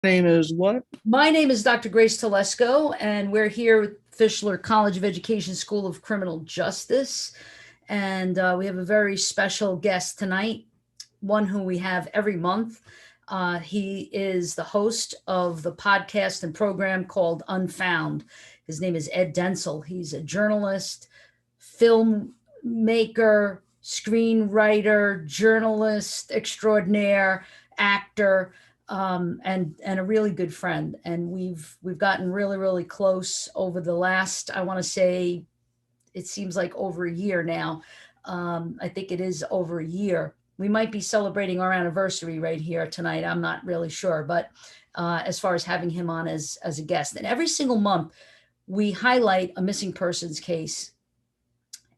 Name is what? My name is Dr. Grace Telesco, and we're here at Fischler College of Education School of Criminal Justice. And we have a very special guest tonight, one who we have every month. He is the host of the podcast and program called Unfound. His name is Ed Dentzel. He's a journalist, filmmaker, screenwriter, journalist extraordinaire, actor, and a really good friend. And we've gotten really close over the last, I want to say, it seems like over a year now. I think it is over a year. We might be celebrating our anniversary right here tonight. I'm not really sure, but as far as having him on as a guest, and every single month we highlight a missing persons case.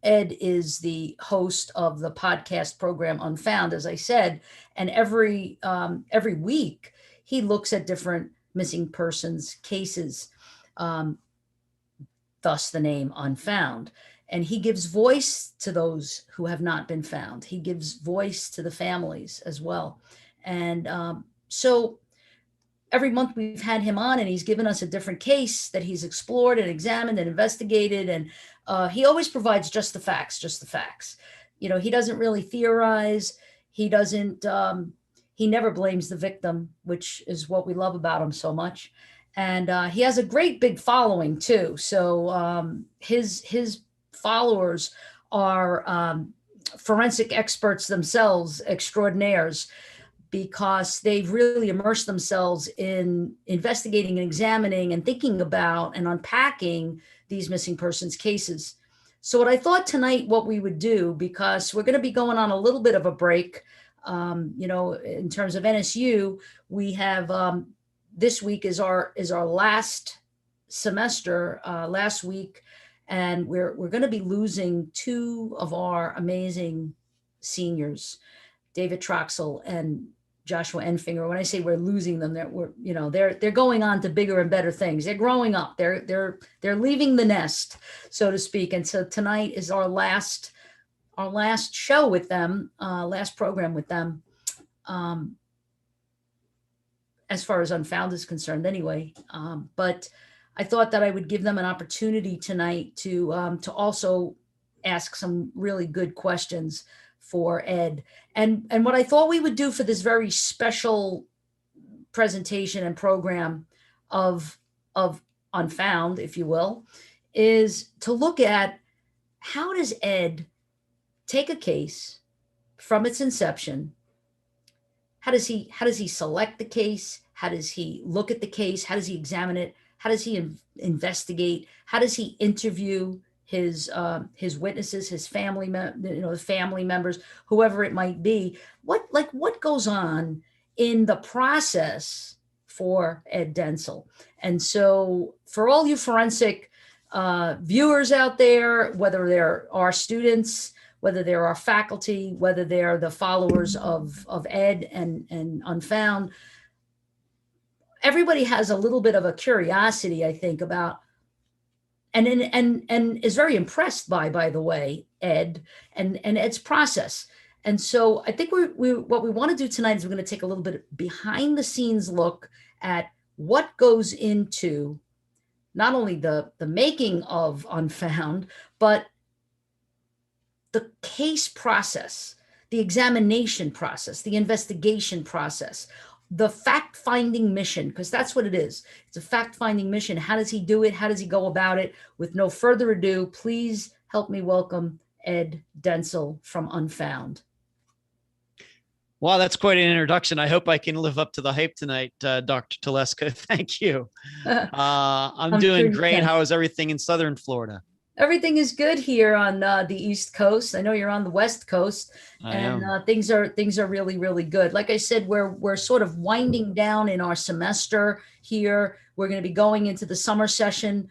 Ed is the host of the podcast program Unfound, as I said, and every week he looks at different missing persons cases, um, thus the name Unfound. And he gives voice to those who have not been found. He gives voice to the families as well. And so every month we've had him on and he's given us a different case that he's explored and examined and investigated. And he always provides just the facts, just the facts. You know, he doesn't really theorize. He doesn't, he never blames the victim, which is what we love about him so much. And he has a great big following too. So his followers are forensic experts themselves, extraordinaires, because they've really immersed themselves in investigating and examining and thinking about and unpacking these missing persons cases. So, what I thought tonight, what we would do, because we're going to be going on a little bit of a break, in terms of NSU, we have this week is our last semester, last week, and we're going to be losing two of our amazing seniors, David Troxel and Joshua Enfinger. When I say we're losing them, they're going on to bigger and better things. They're growing up. They're leaving the nest, so to speak. And so tonight is our last show with them, last program with them, um, as far as Unfound is concerned, anyway. But I thought that I would give them an opportunity tonight to also ask some really good questions for Ed. And what I thought we would do for this very special presentation and program of Unfound, if you will, is to look at how does Ed take a case from its inception. How does he select the case? How does he look at the case? How does he examine it? How does he investigate? How does he interview his witnesses, his family members, whoever it might be? What goes on in the process for Ed Dentzel? And so, for all you forensic viewers out there, whether they're our students, whether they're our faculty, whether they're the followers of Ed and Unfound, everybody has a little bit of a curiosity, I think, about and is very impressed by the way, Ed and Ed's process. And so I think we what we want to do tonight is we're going to take a little bit behind the scenes look at what goes into not only the making of Unfound, but the case process, the examination process, the investigation process, the fact finding mission, because that's what it is. It's a fact finding mission. How does he do it? How does he go about it? With no further ado, please help me welcome Ed Dentzel from Unfound. Wow, that's quite an introduction. I hope I can live up to the hype tonight, Dr. Telesco. Thank you. I'm doing sure great. How is everything in Southern Florida? Everything is good here on the East Coast. I know you're on the West Coast, and things are really good. Like I said, we're sort of winding down in our semester here. We're going to be going into the summer session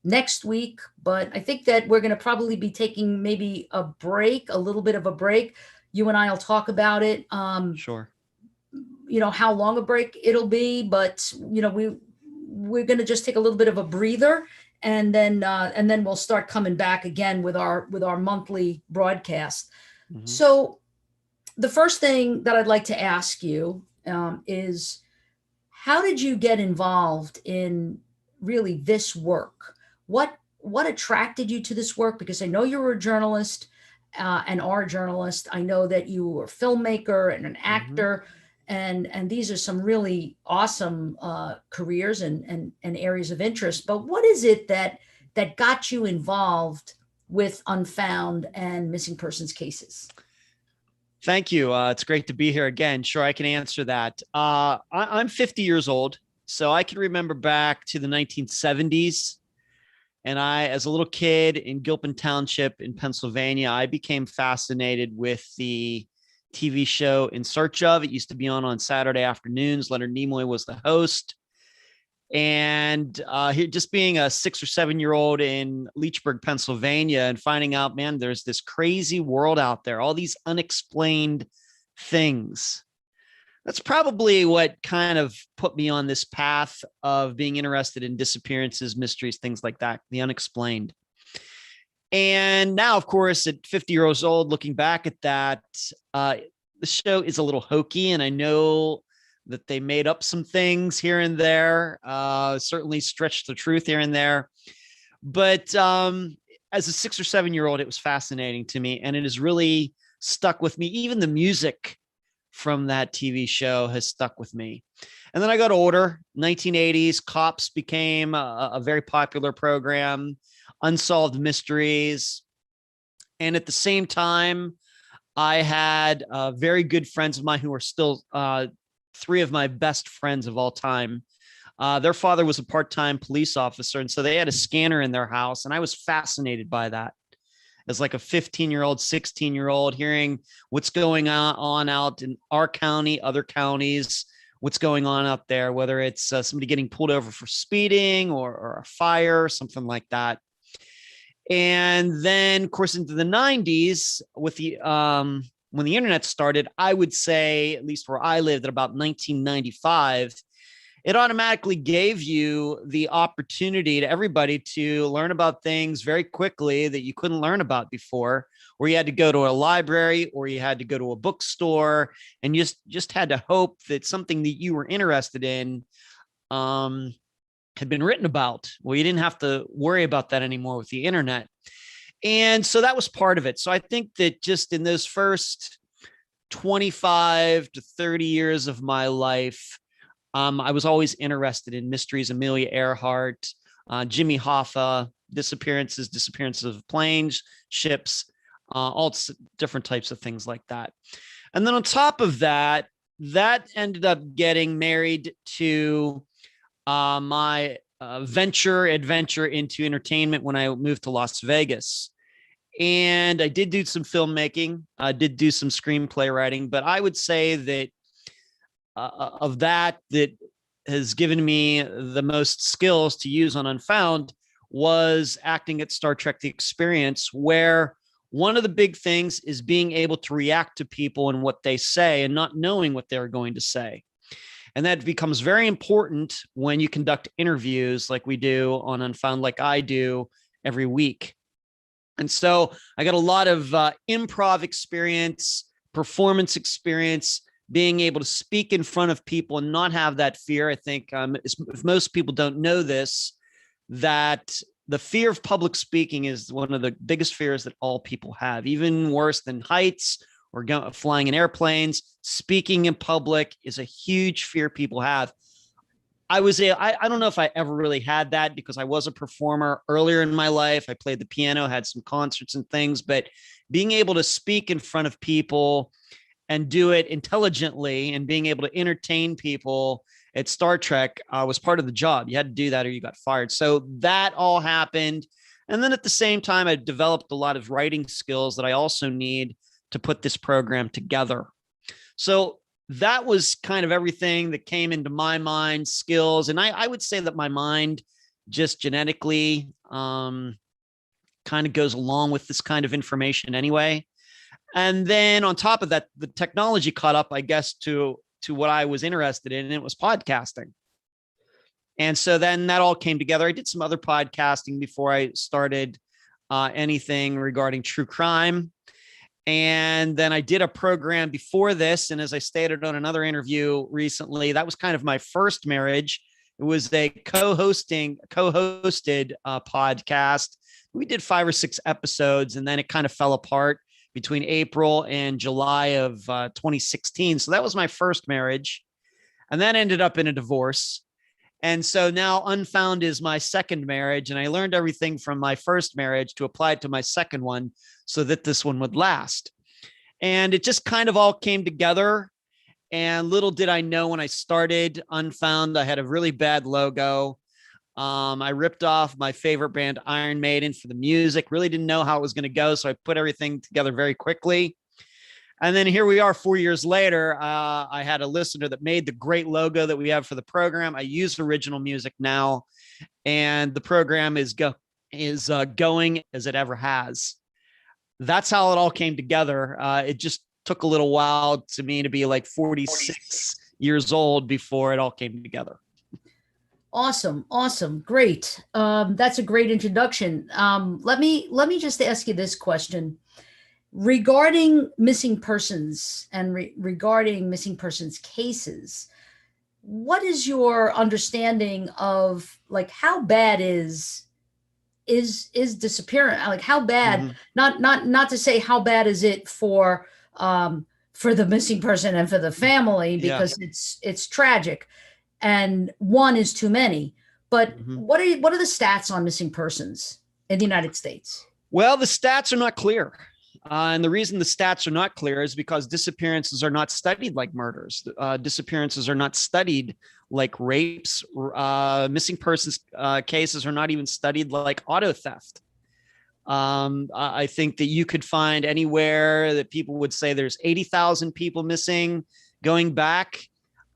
next week, but I think that we're going to probably be taking maybe a break, a little bit of a break. You and I will talk about it. Sure. How long a break it'll be, but we're going to just take a little bit of a breather, and then we'll start coming back again with our monthly broadcast. So the first thing that I'd like to ask you is, how did you get involved in really this work? What attracted you to this work? Because I know you were a journalist and are a journalist. I know that you were a filmmaker and an Mhm. actor, and these are some really awesome careers and areas of interest. But what is it that got you involved with Unfound and missing persons cases? Thank you. It's great to be here again. Sure, I can answer that. I'm 50 years old, so I can remember back to the 1970s. And as a little kid in Gilpin Township in Pennsylvania, I became fascinated with the TV show In Search Of. It used to be on Saturday afternoons. Leonard Nimoy was the host. And just being a 6 or 7 year old in Leechburg, Pennsylvania, and finding out, man, there's this crazy world out there, all these unexplained things. That's probably what kind of put me on this path of being interested in disappearances, mysteries, things like that, the unexplained. And now, of course, at 50 years old, looking back at that, the show is a little hokey, and I know that they made up some things here and there, certainly stretched the truth here and there. But as a 6 or 7 year old, it was fascinating to me, and it has really stuck with me. Even the music from that TV show has stuck with me. And then I got older. 1980s, Cops became a very popular program, Unsolved Mysteries. And at the same time, I had very good friends of mine who are still three of my best friends of all time. Their father was a part-time police officer, and so they had a scanner in their house, and I was fascinated by that as like a 15-year-old, 16-year-old, hearing what's going on out in our county, other counties, what's going on out there, whether it's somebody getting pulled over for speeding or a fire, something like that. And then, of course, into the 90s, with the when the internet started, I would say, at least where I lived, at about 1995, it automatically gave you the opportunity to everybody to learn about things very quickly that you couldn't learn about before, where you had to go to a library or you had to go to a bookstore, and you just had to hope that something that you were interested in had been written about. Well, you didn't have to worry about that anymore with the internet. And so that was part of it. So I think that just in those first 25 to 30 years of my life, I was always interested in mysteries, Amelia Earhart, Jimmy Hoffa, disappearances of planes, ships, all different types of things like that. And then on top of that, that ended up getting married to my adventure into entertainment when I moved to Las Vegas. And I did do some filmmaking, I did do some screenplay writing, but I would say that of that has given me the most skills to use on Unfound was acting at Star Trek: The Experience, where one of the big things is being able to react to people and what they say and not knowing what they're going to say. And that becomes very important when you conduct interviews like we do on Unfound, like I do every week. And so I got a lot of improv experience, performance experience, being able to speak in front of people and not have that fear. I think if most people don't know this, that the fear of public speaking is one of the biggest fears that all people have, even worse than heights or flying in airplanes. Speaking in public is a huge fear people have. I don't know if I ever really had that because I was a performer earlier in my life. I played the piano, had some concerts and things, but being able to speak in front of people and do it intelligently and being able to entertain people at Star Trek was part of the job. You had to do that or you got fired. So that all happened. And then at the same time, I developed a lot of writing skills that I also need to put this program together. So that was kind of everything that came into my mind, skills. And I would say that my mind just genetically kind of goes along with this kind of information anyway. And then on top of that, the technology caught up, I guess, to what I was interested in, and it was podcasting. And so then that all came together. I did some other podcasting before I started anything regarding true crime. And then I did a program before this. And as I stated on another interview recently, that was kind of my first marriage. It was a co-hosted podcast. We did 5 or 6 episodes, and then it kind of fell apart between April and July of 2016. So that was my first marriage. And that ended up in a divorce. And so now Unfound is my second marriage. And I learned everything from my first marriage to apply it to my second one so that this one would last. And it just kind of all came together. And little did I know when I started Unfound, I had a really bad logo. I ripped off my favorite band, Iron Maiden, for the music. Really didn't know how it was going to go. So I put everything together very quickly. And then here we are 4 years later. I had a listener that made the great logo that we have for the program. I use original music now, and the program is going as it ever has. That's how it all came together. It just took a little while to me to be like 46 years old before it all came together. Awesome. Awesome. Great. That's a great introduction. Let me just ask you this question. Regarding missing persons and regarding missing persons cases, what is your understanding of like how bad is disappearance? Like how bad, not to say how bad is it for the missing person and for the family, because it's tragic and one is too many. But what are the stats on missing persons in the United States? Well, the stats are not clear. And the reason the stats are not clear is because disappearances are not studied like murders. Disappearances are not studied like rapes. Missing persons cases are not even studied like auto theft. I think that you could find anywhere that people would say there's 80,000 people missing going back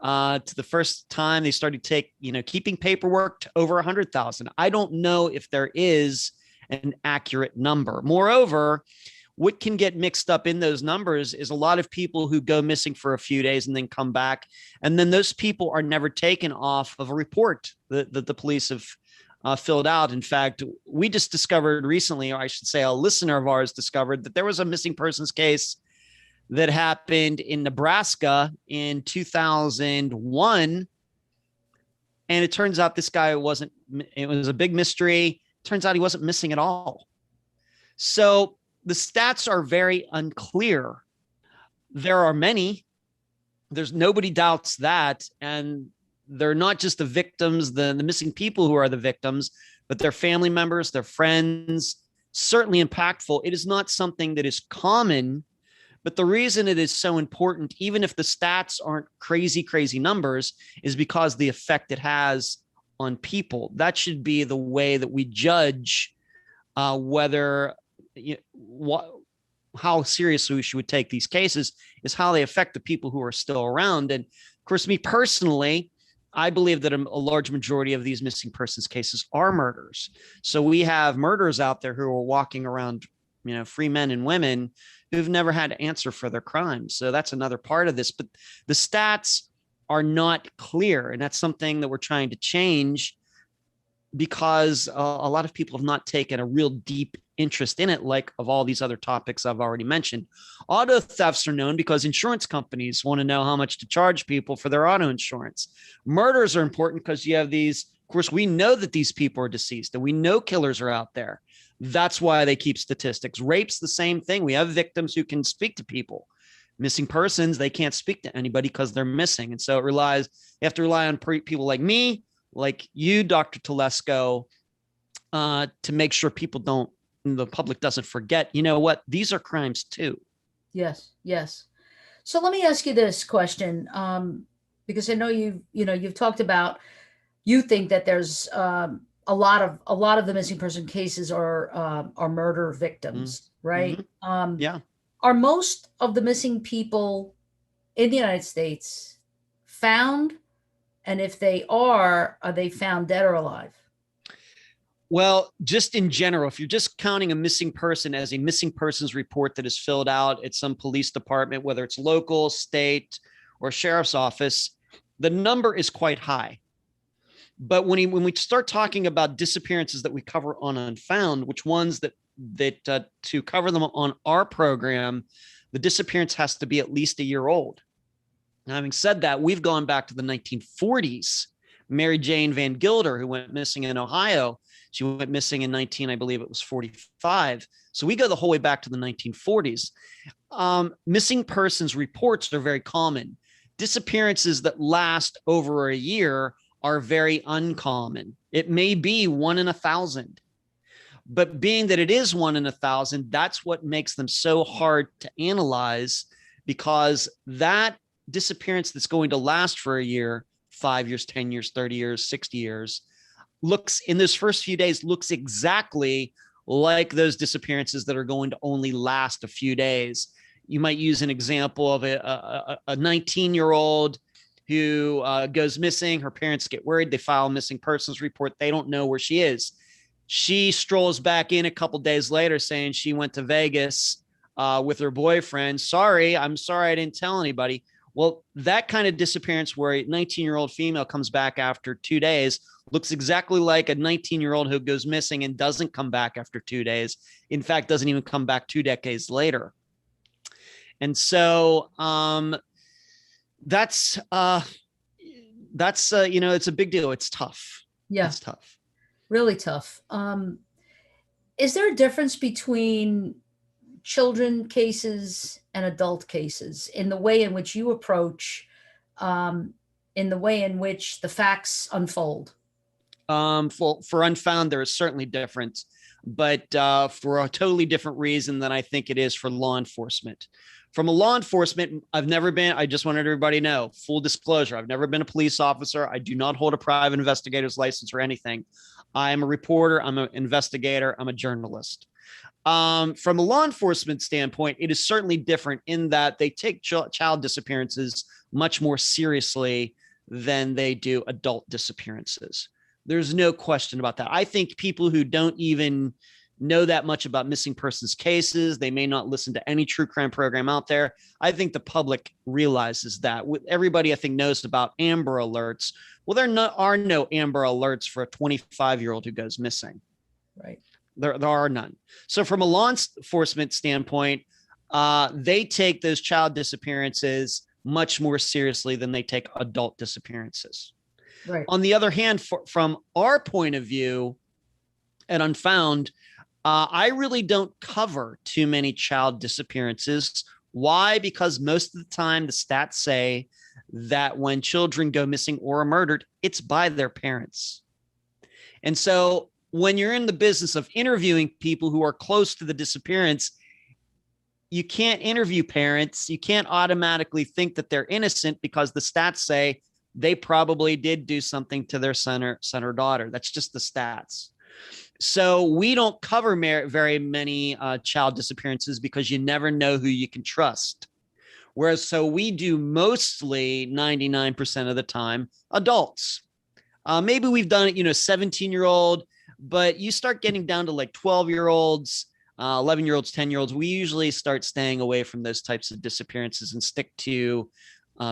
to the first time they started keeping paperwork to over 100,000. I don't know if there is an accurate number. Moreover, what can get mixed up in those numbers is a lot of people who go missing for a few days and then come back. And then those people are never taken off of a report that the police have filled out. In fact, we just discovered recently, or I should say a listener of ours discovered that there was a missing persons case that happened in Nebraska in 2001. And it turns out this guy it was a big mystery. Turns out he wasn't missing at all. So the stats are very unclear. There are many. Nobody doubts that. And they're not just the victims, the missing people who are the victims, but their family members, their friends, certainly impactful. It is not something that is common, but the reason it is so important, even if the stats aren't crazy numbers, is because the effect it has on people. That should be the way that we judge how seriously we should take these cases, is how they affect the people who are still around. And of course, me personally, I believe that a large majority of these missing persons cases are murders. So we have murderers out there who are walking around, free men and women who've never had to answer for their crimes. So that's another part of this. But the stats are not clear. And that's something that we're trying to change, because a lot of people have not taken a real deep interest in it, like of all these other topics I've already mentioned. Auto thefts are known because insurance companies want to know how much to charge people for their auto insurance. Murders are important because you have these, of course, we know that these people are deceased and we know killers are out there. That's why they keep statistics. Rape's the same thing. We have victims who can speak to people. Missing persons, they can't speak to anybody because they're missing. And so you have to rely on people like me, like you, Dr. Telesco, to make sure the public doesn't forget, what, these are crimes too. Yes. So let me ask you this question, because I know you've talked about, you think that there's a lot of the missing person cases are murder victims, right? Yeah. Are most of the missing people in the United States found? And if they are they found dead or alive? Well, just in general, if you're just counting a missing person as a missing persons report that is filled out at some police department, whether it's local, state, or sheriff's office, the number is quite high. But when we start talking about disappearances that we cover on Unfound, which ones that that to cover them on our program, the disappearance has to be at least a year old. Now, having said that, we've gone back to the 1940s. Mary Jane Van Gilder, who went missing in Ohio, she went missing in I believe it was 45. So we go the whole way back to the 1940s. Missing persons reports are very common. Disappearances that last over a year are very uncommon. It may be 1 in 1,000. But being that it is 1 in 1,000, that's what makes them so hard to analyze, because that disappearance that's going to last for a year, 5 years, 10 years, 30 years, 60 years, looks in those first few days, looks exactly like those disappearances that are going to only last a few days. You might use an example of a 19-year-old who goes missing. Her parents get worried. They file a missing persons report. They don't know where she is. She strolls back in a couple days later saying she went to Vegas with her boyfriend. I'm sorry I didn't tell anybody. Well, that kind of disappearance where a 19-year-old female comes back after 2 days looks exactly like a 19-year-old who goes missing and doesn't come back after 2 days. In fact, doesn't even come back 2 decades later. And so that's it's a big deal. It's tough. Yeah. It's tough. Really tough. Is there a difference between children cases and adult cases in the way in which you approach, in the way in which the facts unfold? For Unfound, there is certainly difference, but for a totally different reason than I think it is for law enforcement. From a law enforcement, I just wanted everybody to know, full disclosure, I've never been a police officer. I do not hold a private investigator's license or anything. I am a reporter. I'm an investigator. I'm a journalist. From a law enforcement standpoint, it is certainly different in that they take child disappearances much more seriously than they do adult disappearances. There's no question about that. I think people who don't even know that much about missing persons cases, they may not listen to any true crime program out there. I think the public realizes that. Everybody, I think, knows about Amber Alerts. Well, there are no Amber Alerts for a 25-year-old who goes missing. Right. There are none. So from a law enforcement standpoint, they take those child disappearances much more seriously than they take adult disappearances. Right. On the other hand, from our point of view at Unfound, I really don't cover too many child disappearances. Why? Because most of the time the stats say that when children go missing or are murdered, it's by their parents. And so when you're in the business of interviewing people who are close to the disappearance, you can't interview parents. You can't automatically think that they're innocent because the stats say they probably did do something to their son or daughter. That's just the stats. So we don't cover very many child disappearances because you never know who you can trust. Whereas, so we do mostly 99% of the time adults. Maybe we've done it, 17-year-old, but you start getting down to like 12-year-olds, 11-year-olds, 10-year-olds. We usually start staying away from those types of disappearances and stick to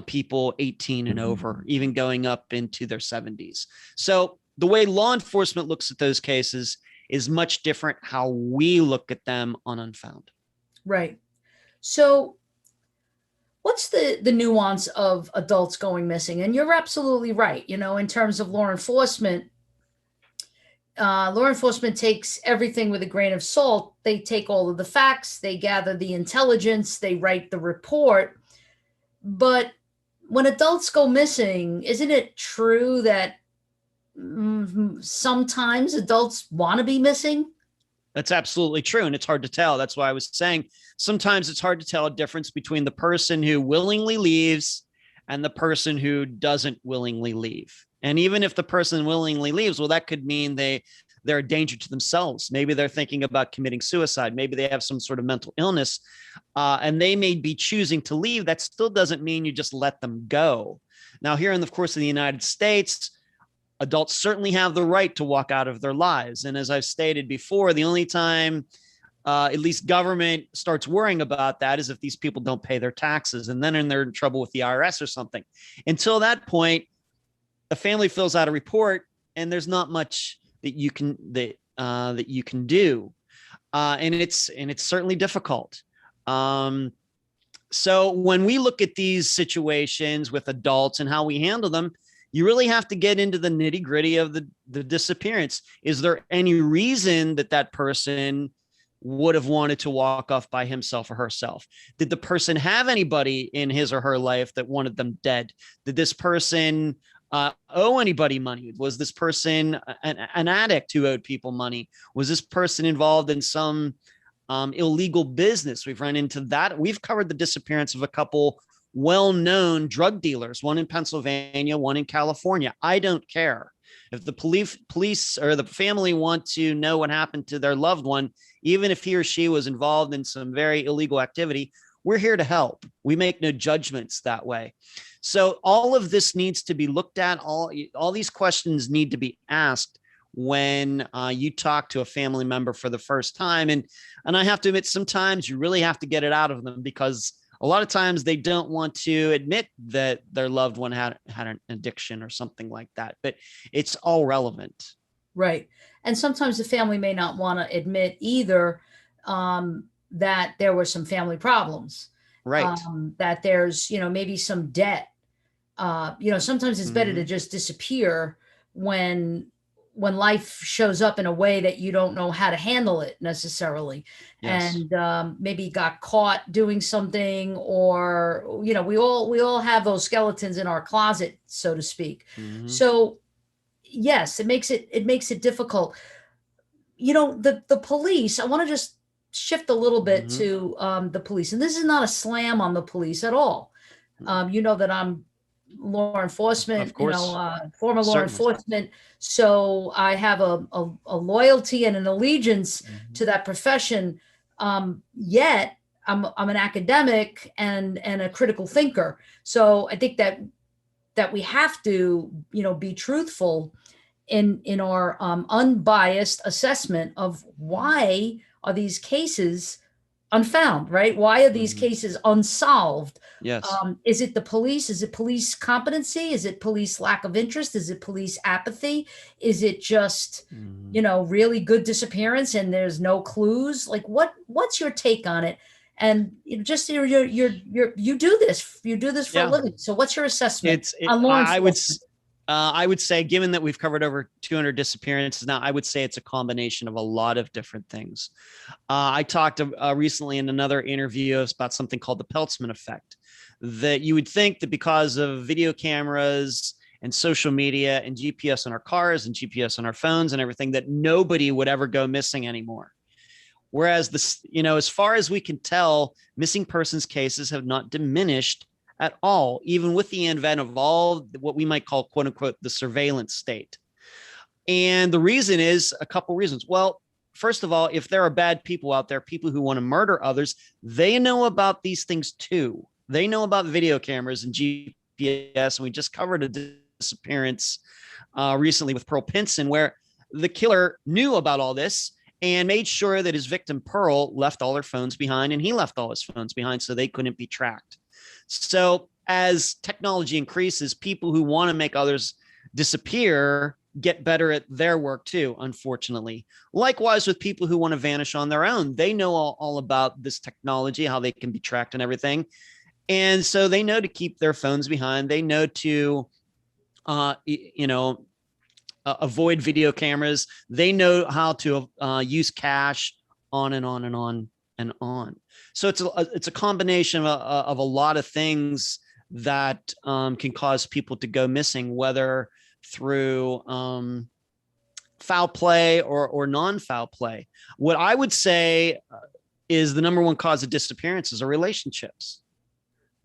people 18 and over, even going up into their 70s. So the way law enforcement looks at those cases is much different how we look at them on Unfound. Right. So what's the nuance of adults going missing? And you're absolutely right. In terms of law enforcement takes everything with a grain of salt. They take all of the facts, they gather the intelligence, they write the report. But when adults go missing, isn't it true that sometimes adults want to be missing? That's absolutely true. And it's hard to tell. That's why I was saying sometimes it's hard to tell a difference between the person who willingly leaves and the person who doesn't willingly leave. And even if the person willingly leaves, well, that could mean they're a danger to themselves. Maybe they're thinking about committing suicide. Maybe they have some sort of mental illness, and they may be choosing to leave. That still doesn't mean you just let them go. Now, here in the course of the United States, adults certainly have the right to walk out of their lives. And as I've stated before, the only time at least government starts worrying about that is if these people don't pay their taxes, and then they're in trouble with the IRS or something. Until that point, a family fills out a report and there's not much that you can do. and it's certainly difficult. Um, so when we look at these situations with adults and how we handle them, you really have to get into the nitty gritty of the disappearance. Is there any reason that that person would have wanted to walk off by himself or herself? Did the person have anybody in his or her life that wanted them dead? Did this person owe anybody money? Was this person an addict who owed people money? Was this person involved in some illegal business? We've run into that. We've covered the disappearance of a couple well-known drug dealers, one in Pennsylvania, one in California. I don't care. If the police or the family want to know what happened to their loved one, even if he or she was involved in some very illegal activity, we're here to help. We make no judgments that way. So all of this needs to be looked at. All these questions need to be asked when you talk to a family member for the first time. And I have to admit, sometimes you really have to get it out of them, because a lot of times they don't want to admit that their loved one had an addiction or something like that, but it's all relevant. Right. And sometimes the family may not want to admit either, that there were some family problems, Right. that there's, maybe some debt. Sometimes it's better to Mhm. just disappear when life shows up in a way that you don't know how to handle it necessarily, Yes. and maybe got caught doing something, or we all have those skeletons in our closet, so to speak. Mhm. So yes, it makes it difficult. The police, I want to just shift a little bit Mhm. to the police, and this is not a slam on the police at all. You know that I'm law Of enforcement, course. former law Certainly. enforcement. So I have a loyalty and an allegiance Mhm. to that profession. Yet I'm an academic and a critical thinker. So I think that we have to, be truthful in our unbiased assessment of why are these cases unfound, right? Why are these Mhm. cases unsolved? Yes. Is it the police? Is it police competency? Is it police lack of interest? Is it police apathy? Is it just, Mhm. really good disappearance and there's no clues? Like what's your take on it? And just you do this for a Yeah. living. So what's your assessment It's on law I would enforcement? I would say, given that we've covered over 200 disappearances now, I would say it's a combination of a lot of different things. I talked recently in another interview about something called the Peltzman Effect. That you would think that because of video cameras and social media and GPS in our cars and GPS on our phones and everything, that nobody would ever go missing anymore. Whereas as far as we can tell, missing persons cases have not diminished at all, even with the advent of all what we might call, quote unquote, the surveillance state. And the reason is a couple reasons. Well, first of all, if there are bad people out there, people who want to murder others, they know about these things too. They know about video cameras and GPS. And we just covered a disappearance recently with Pearl Pinson, where the killer knew about all this and made sure that his victim Pearl left all her phones behind, and he left all his phones behind so they couldn't be tracked. So as technology increases, people who want to make others disappear get better at their work too, unfortunately. Likewise with people who want to vanish on their own. They know all about this technology, how they can be tracked and everything. And so they know to keep their phones behind. They know to avoid video cameras. They know how to use cash, on and on and on and on. So it's a combination of a lot of things that can cause people to go missing, whether through foul play or non-foul play. What I would say is the number one cause of disappearances are relationships.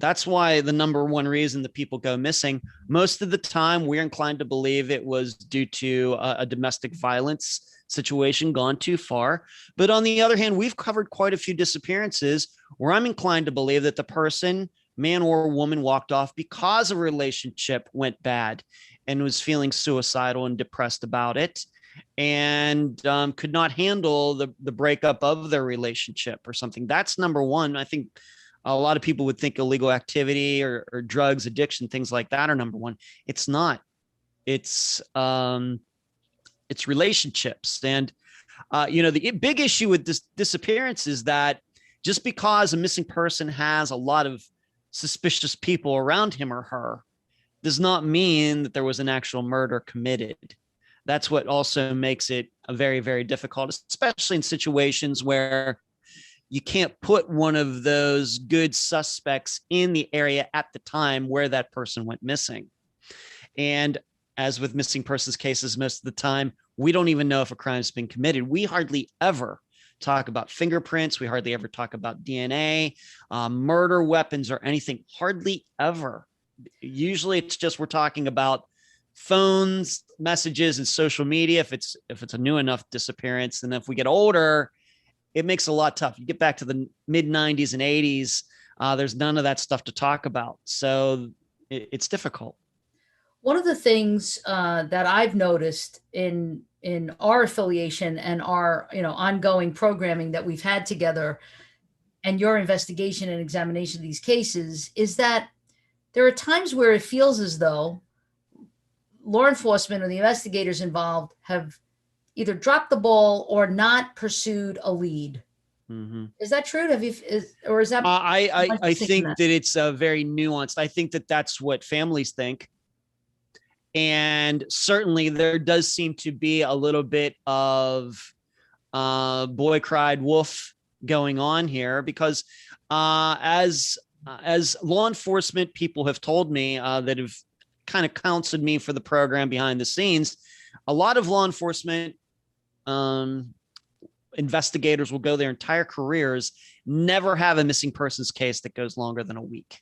That's why the number one reason that people go missing, most of the time, we're inclined to believe it was due to a domestic violence situation gone too far. But on the other hand, we've covered quite a few disappearances where I'm inclined to believe that the person, man or woman, walked off because a relationship went bad and was feeling suicidal and depressed about it, and could not handle the breakup of their relationship or something. That's number one. I think a lot of people would think illegal activity or drugs, addiction, things like that are number one. It's not. It's relationships. And The big issue with this disappearance is that just because a missing person has a lot of suspicious people around him or her does not mean that there was an actual murder committed. That's what also makes it a very, very difficult, especially in situations where you can't put one of those good suspects in the area at the time where that person went missing. And as with missing persons cases, most of the time, we don't even know if a crime's been committed. We hardly ever talk about fingerprints. We hardly ever talk about DNA, murder weapons, or anything. Hardly ever. Usually it's just we're talking about phones, messages, and social media if it's a new enough disappearance. And if we get older, it makes it a lot tough. You get back to the mid 90s and 80s, there's none of that stuff to talk about. So it's difficult. One of the things that I've noticed in our affiliation and our ongoing programming that we've had together, and your investigation and examination of these cases, is that there are times where it feels as though law enforcement or the investigators involved have either dropped the ball or not pursued a lead. Mm-hmm. Is that true? Or is that? I think that it's very nuanced. I think that that's what families think. And certainly there does seem to be a little bit of boy cried wolf going on here, because as law enforcement people have told me that have kind of counseled me for the program behind the scenes, a lot of law enforcement investigators will go their entire careers, never have a missing persons case that goes longer than a week.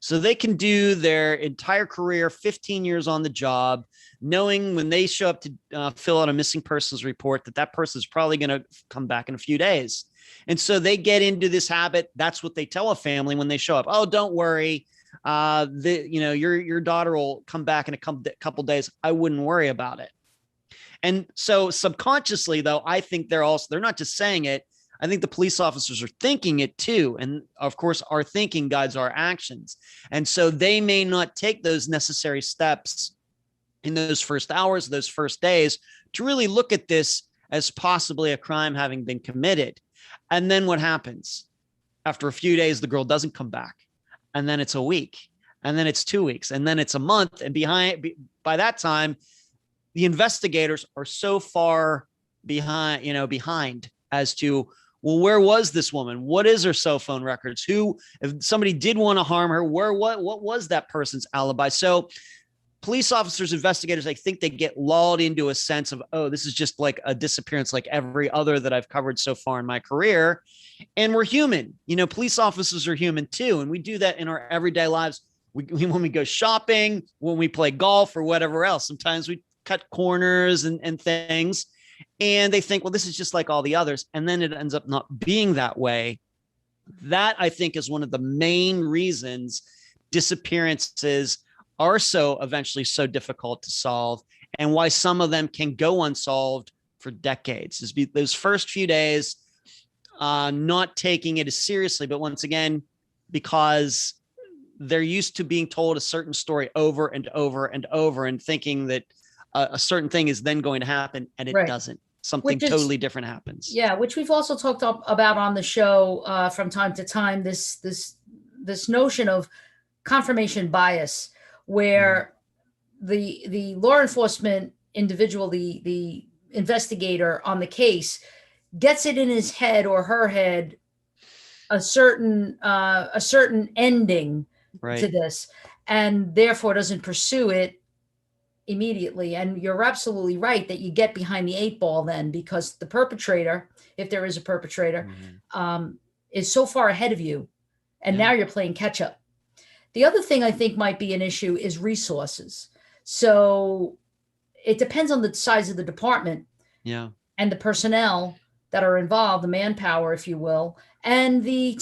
So they can do their entire career, 15 years on the job, knowing when they show up to fill out a missing persons report that person is probably going to come back in a few days. And so they get into this habit. That's what they tell a family when they show up. Oh, don't worry. Your daughter will come back in a couple days. I wouldn't worry about it. And so subconsciously, though, I think they're not just saying it. I think the police officers are thinking it too. And of course, our thinking guides our actions. And so they may not take those necessary steps in those first hours, those first days, to really look at this as possibly a crime having been committed. And then what happens? After a few days, the girl doesn't come back. And then it's a week. And then it's 2 weeks. And then it's a month. And by that time, the investigators are so far behind as to, well, where was this woman? What is her cell phone records? If somebody did want to harm her, what was that person's alibi? So police officers, investigators, I think they get lulled into a sense of, oh, this is just like a disappearance like every other that I've covered so far in my career. And we're human. Police officers are human too. And we do that in our everyday lives. When we go shopping, when we play golf or whatever else, sometimes we cut corners and things. And they think, well, this is just like all the others. And then it ends up not being that way. That, I think, is one of the main reasons disappearances are eventually so difficult to solve, and why some of them can go unsolved for decades. Is those first few days, not taking it as seriously, but once again, because they're used to being told a certain story over and over and over, and thinking that a certain thing is then going to happen, and it doesn't. Something totally different happens. Yeah, which we've also talked about on the show from time to time. This notion of confirmation bias, where the law enforcement individual, the investigator on the case, gets it in his head or her head a certain ending to this, and therefore doesn't pursue it immediately. And you're absolutely right that you get behind the 8 ball then, because the perpetrator, if there is a perpetrator, is so far ahead of you, and now you're playing catch up. The other thing I think might be an issue is resources. So it depends on the size of the department, and the personnel that are involved, the manpower, if you will, and the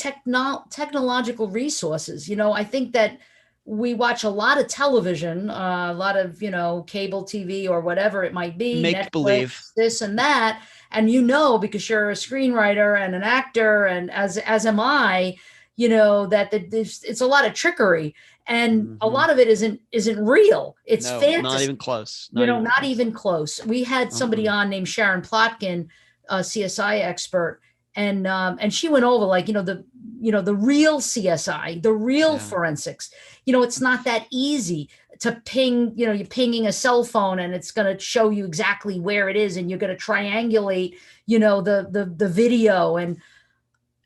technological resources. I think that we watch a lot of television, a lot of, cable TV or whatever it might be, make Netflix, believe, this and that. And, because you're a screenwriter and an actor, and as am I, that it's a lot of trickery. And a lot of it isn't real. It's No, not fantasy. even close. You Not know, even not close. even close. We had somebody on named Sharon Plotkin, a CSI expert, and she went over like, the real CSI, the real Yeah. forensics. It's not that easy to ping, you're pinging a cell phone and it's going to show you exactly where it is, and you're going to triangulate, the video, and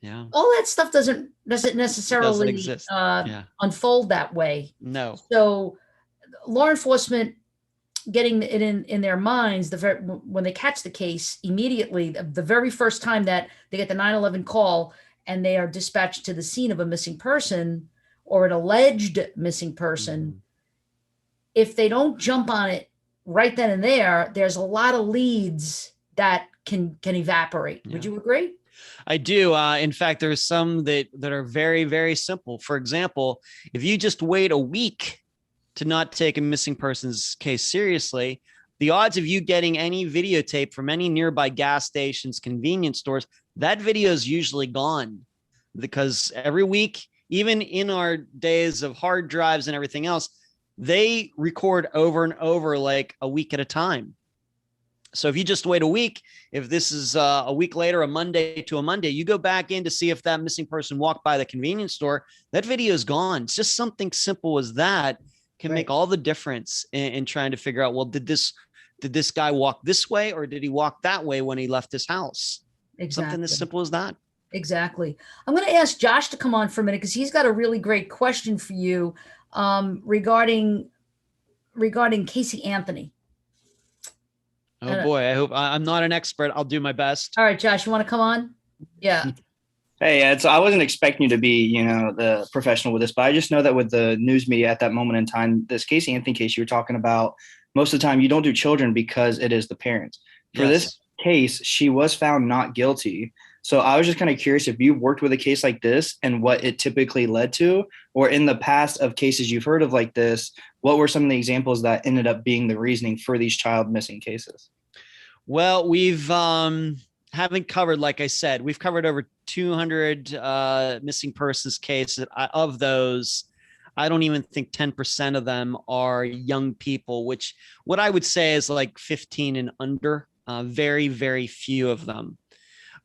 Yeah. all that stuff doesn't Doesn't necessarily exist. Yeah. unfold that way. No. So law enforcement getting it in their minds, when they catch the case immediately, the very first time that they get the 911 call and they are dispatched to the scene of a missing person or an alleged missing person, if they don't jump on it right then and there, there's a lot of leads that can evaporate. Would Yeah. you agree? I do. In fact, there's some that are very, very simple. For example, if you just wait a week to not take a missing person's case seriously, the odds of you getting any videotape from any nearby gas stations, convenience stores, that video is usually gone, because every week, even in our days of hard drives and everything else, they record over and over like a week at a time. So if you just wait a week, if this is a week later, a Monday to a Monday, you go back in to see if that missing person walked by the convenience store, that video is gone. It's just something simple as that can make all the difference in trying to figure out, well, did this guy walk this way or did he walk that way when he left his house? Exactly. Something as simple as that. Exactly. I'm going to ask Josh to come on for a minute because he's got a really great question for you regarding Casey Anthony. Oh boy, I hope I'm not an expert. I'll do my best. All right, Josh, you want to come on? Yeah. Hey, I wasn't expecting you to be, the professional with this, but I just know that with the news media at that moment in time, this Casey Anthony case you were talking about, most of the time you don't do children because it is the parents. For this case, she was found not guilty. So I was just kind of curious if you've worked with a case like this and what it typically led to, or in the past of cases you've heard of like this, what were some of the examples that ended up being the reasoning for these child missing cases? Well, we've haven't covered, like I said, we've covered over 200 missing persons cases. Of those, I don't even think 10% of them are young people, which what I would say is like 15 and under. Very, very few of them.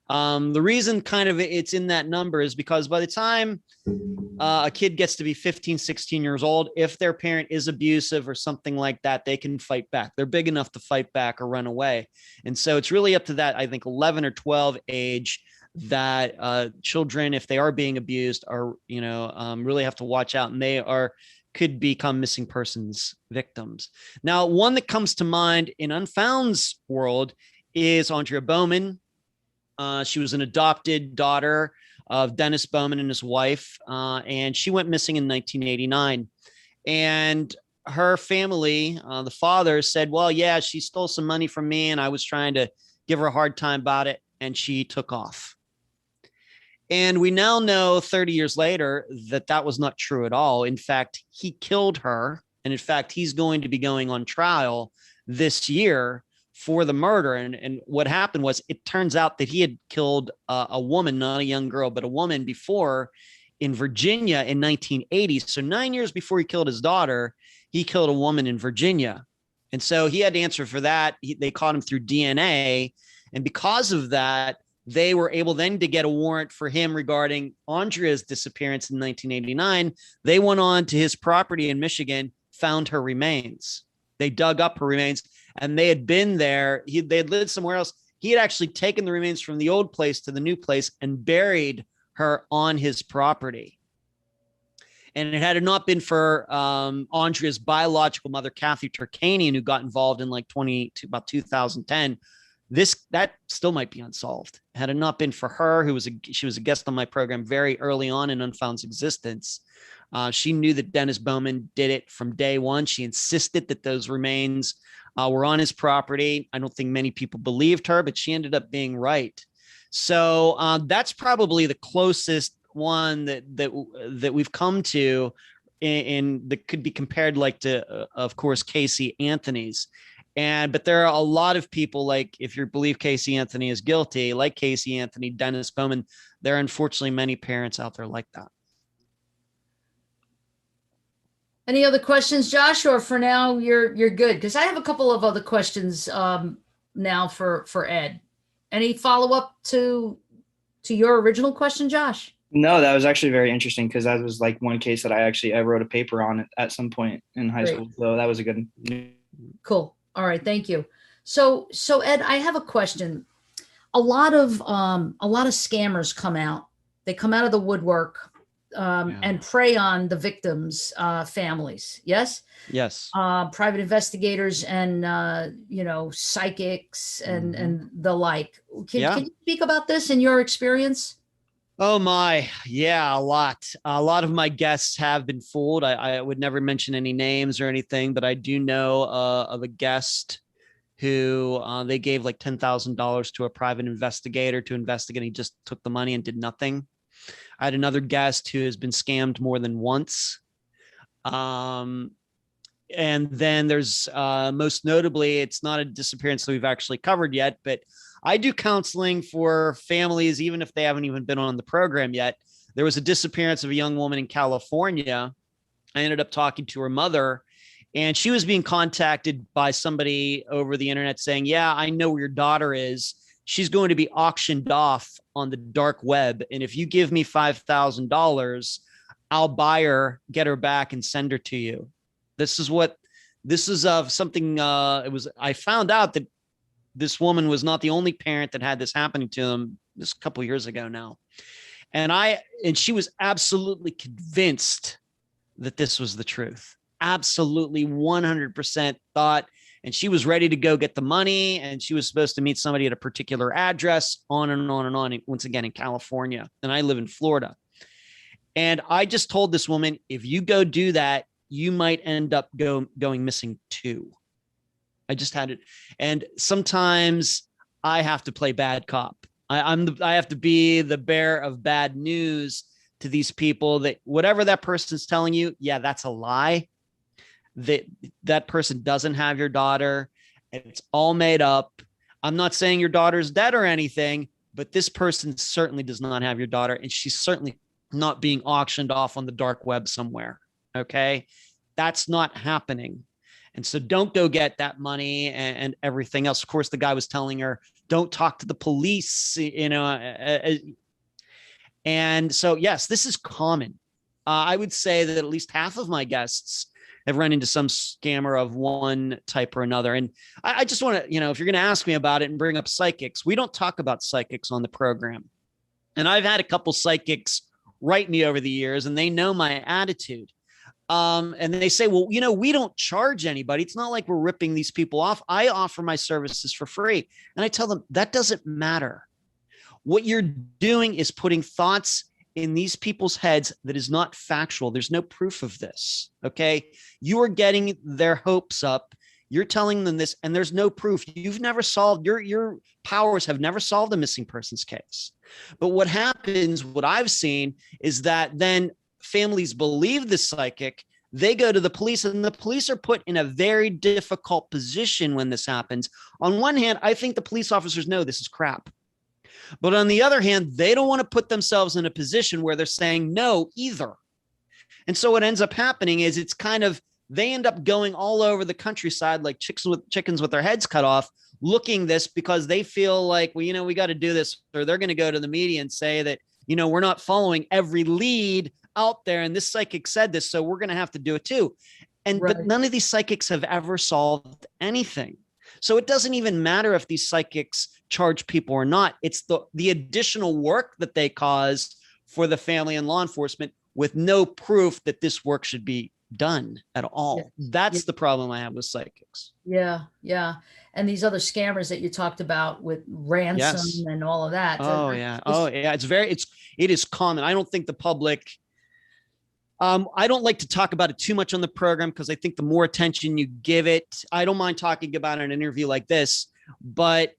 The reason kind of it's in that number is because by the time a kid gets to be 15, 16 years old, if their parent is abusive or something like that, they can fight back. They're big enough to fight back or run away. And so it's really up to that, I think, 11 or 12 age that children, if they are being abused, are, really have to watch out, and they could become missing persons victims. Now, one that comes to mind in Unfound's world is Andrea Bowman. She was an adopted daughter of Dennis Bowman and his wife, and she went missing in 1989. And her family, the father, said, well, yeah, she stole some money from me, and I was trying to give her a hard time about it, and she took off. And we now know 30 years later that that was not true at all. In fact, he killed her. And in fact, he's going to be going on trial this year for the murder. And what happened was, it turns out that he had killed a woman, not a young girl, but a woman before in Virginia in 1980. So 9 years before he killed his daughter, he killed a woman in Virginia. And so he had to answer for that. They caught him through DNA. And because of that, they were able then to get a warrant for him regarding Andrea's disappearance in 1989. They went on to his property in Michigan, found her remains. They dug up her remains, and they had been there. They had lived somewhere else. He had actually taken the remains from the old place to the new place and buried her on his property. And it had not been for Andrea's biological mother, Kathy Turkanian, who got involved in about 2010, that still might be unsolved. Had it not been for her, she was a guest on my program very early on in Unfound's existence. She knew that Dennis Bowman did it from day one. She insisted that those remains were on his property. I don't think many people believed her, but she ended up being right. So that's probably the closest one that we've come to in that could be compared to, of course, Casey Anthony's. But there are a lot of people, like, if you believe Casey Anthony is guilty, like Casey Anthony, Dennis Bowman, there are unfortunately many parents out there like that. Any other questions, Josh, or for now you're good? Because I have a couple of other questions now for Ed. Any follow up to your original question, Josh? No, that was actually very interesting because that was like one case that I wrote a paper on it at some point in high Great. school. So that was a good. Cool. All right, thank you. So Ed, I have a question. A lot of scammers come out. They come out of the woodwork Yeah. and prey on the victims' families. Yes. Yes. Private investigators and psychics and the like. Yeah. Can you speak about this in your experience? Oh my, yeah, a lot. A lot of my guests have been fooled. I would never mention any names or anything, but I do know of a guest who they gave like $10,000 to a private investigator to investigate. He just took the money and did nothing. I had another guest who has been scammed more than once. And then there's most notably, it's not a disappearance that we've actually covered yet, but I do counseling for families, even if they haven't even been on the program yet. There was a disappearance of a young woman in California. I ended up talking to her mother, and she was being contacted by somebody over the internet saying, yeah, I know where your daughter is. She's going to be auctioned off on the dark web. And if you give me $5,000, I'll buy her, get her back, and send her to you. This is something I found out that this woman was not the only parent that had this happening to them this a couple of years ago now. And she was absolutely convinced that this was the truth. Absolutely 100% thought. And she was ready to go get the money. And she was supposed to meet somebody at a particular address, on and on and on. Once again, in California. And I live in Florida. And I just told this woman, if you go do that, you might end up going missing too. I just had it. And sometimes I have to play bad cop. I have to be the bearer of bad news to these people, that whatever that person's telling you, yeah, that's a lie. That person doesn't have your daughter. It's all made up. I'm not saying your daughter's dead or anything, but this person certainly does not have your daughter. And she's certainly not being auctioned off on the dark web somewhere. Okay. That's not happening. And so don't go get that money and everything else. Of course, the guy was telling her, don't talk to the police, and so, yes, this is common. I would say that at least half of my guests have run into some scammer of one type or another. And I just want to, if you're going to ask me about it and bring up psychics, we don't talk about psychics on the program. And I've had a couple psychics write me over the years, and they know my attitude. And they say, well, we don't charge anybody. It's not like we're ripping these people off. I offer my services for free. And I tell them that doesn't matter. What you're doing is putting thoughts in these people's heads that is not factual. There's no proof of this. Okay. You are getting their hopes up. You're telling them this, and there's no proof. You've never solved, your powers have never solved a missing persons case. But what happens, what I've seen, is that then families believe the psychic, they go to the police, and the police are put in a very difficult position when this happens. On one hand, I think the police officers know this is crap. But on the other hand, they don't want to put themselves in a position where they're saying no either. And so what ends up happening is it's kind of, they end up going all over the countryside like chickens with their heads cut off, looking this, because they feel like, well, we got to do this, or they're going to go to the media and say that, we're not following every lead out there, and this psychic said this, so we're going to have to do it too. And Right. But none of these psychics have ever solved anything. So it doesn't even matter if these psychics charge people or not. It's the additional work that they cause for the family and law enforcement with no proof that this work should be done at all. Yeah. That's the problem I have with psychics. Yeah, yeah. And these other scammers that you talked about with ransom Yes. and all of that. Oh yeah. Oh yeah. It is common. I don't think the public, I don't like to talk about it too much on the program, because I think the more attention you give it, I don't mind talking about it in an interview like this, but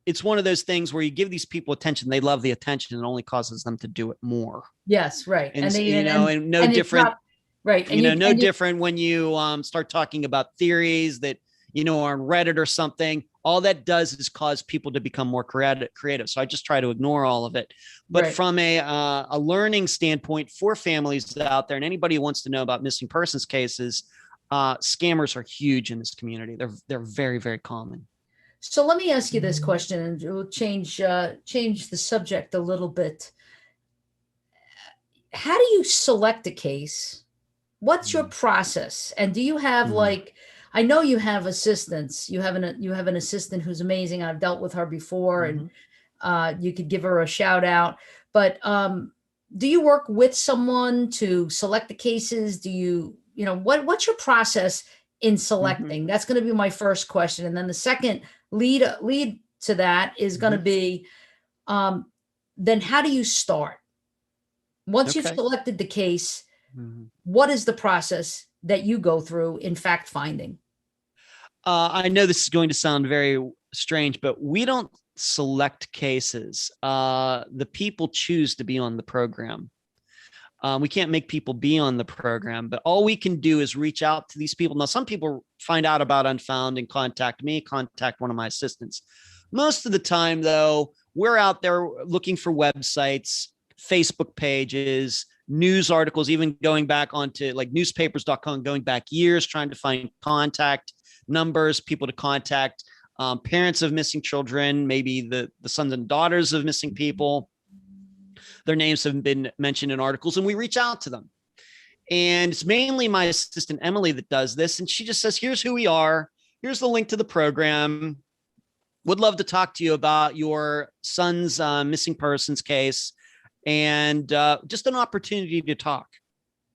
it's one of those things where you give these people attention, they love the attention, and it only causes them to do it more. Yes, right. And, And no different. right. No different when you start talking about theories that, on Reddit or something, all that does is cause people to become more creative. So I just try to ignore all of it. But Right. from a learning standpoint for families out there and anybody who wants to know about missing persons cases, scammers are huge in this community. They're very, very common. So let me ask you this question, and we'll change the subject a little bit. How do you select a case? What's your process? And do you have like, I know you have assistants. You have an assistant who's amazing. I've dealt with her before, and you could give her a shout out. But do you work with someone to select the cases? Do you, what's your process in selecting? That's going to be my first question. And then the second lead to that is going to be, then how do you start? Once you've selected the case, what is the process that you go through in fact finding? I know this is going to sound very strange, but we don't select cases. The people choose to be on the program. We can't make people be on the program, but all we can do is reach out to these people. Now, some people find out about Unfound and contact me, contact one of my assistants. Most of the time, though, we're out there looking for websites, Facebook pages, news articles, even going back onto like newspapers.com, going back years, trying to find contact numbers, people to contact, parents of missing children, maybe the sons and daughters of missing people. Their names have been mentioned in articles, and we reach out to them. And it's mainly my assistant, Emily, that does this. And she just says, here's who we are. Here's the link to the program. Would love to talk to you about your son's missing persons case, and just an opportunity to talk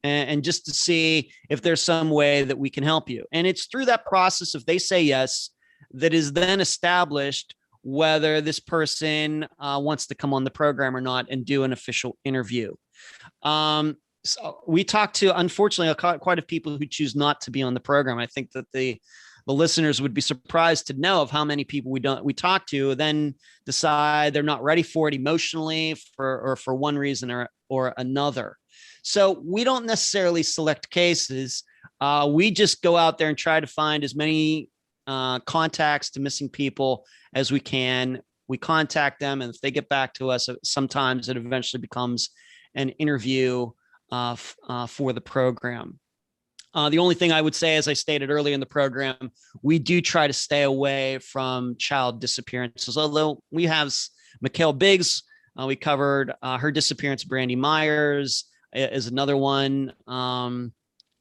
and just to see if there's some way that we can help you. And it's through that process, if they say yes, that is then established whether this person wants to come on the program or not and do an official interview. So we talked to, unfortunately, quite a few people who choose not to be on the program. I think that the listeners would be surprised to know of how many people we talk to then decide they're not ready for it emotionally for one reason or another. So we don't necessarily select cases. We just go out there and try to find as many contacts to missing people as we can. We contact them, and if they get back to us, sometimes it eventually becomes an interview for the program. The only thing I would say, as I stated earlier in the program, we do try to stay away from child disappearances. Although we have Mikhail Biggs, we covered her disappearance. Brandy Myers is another one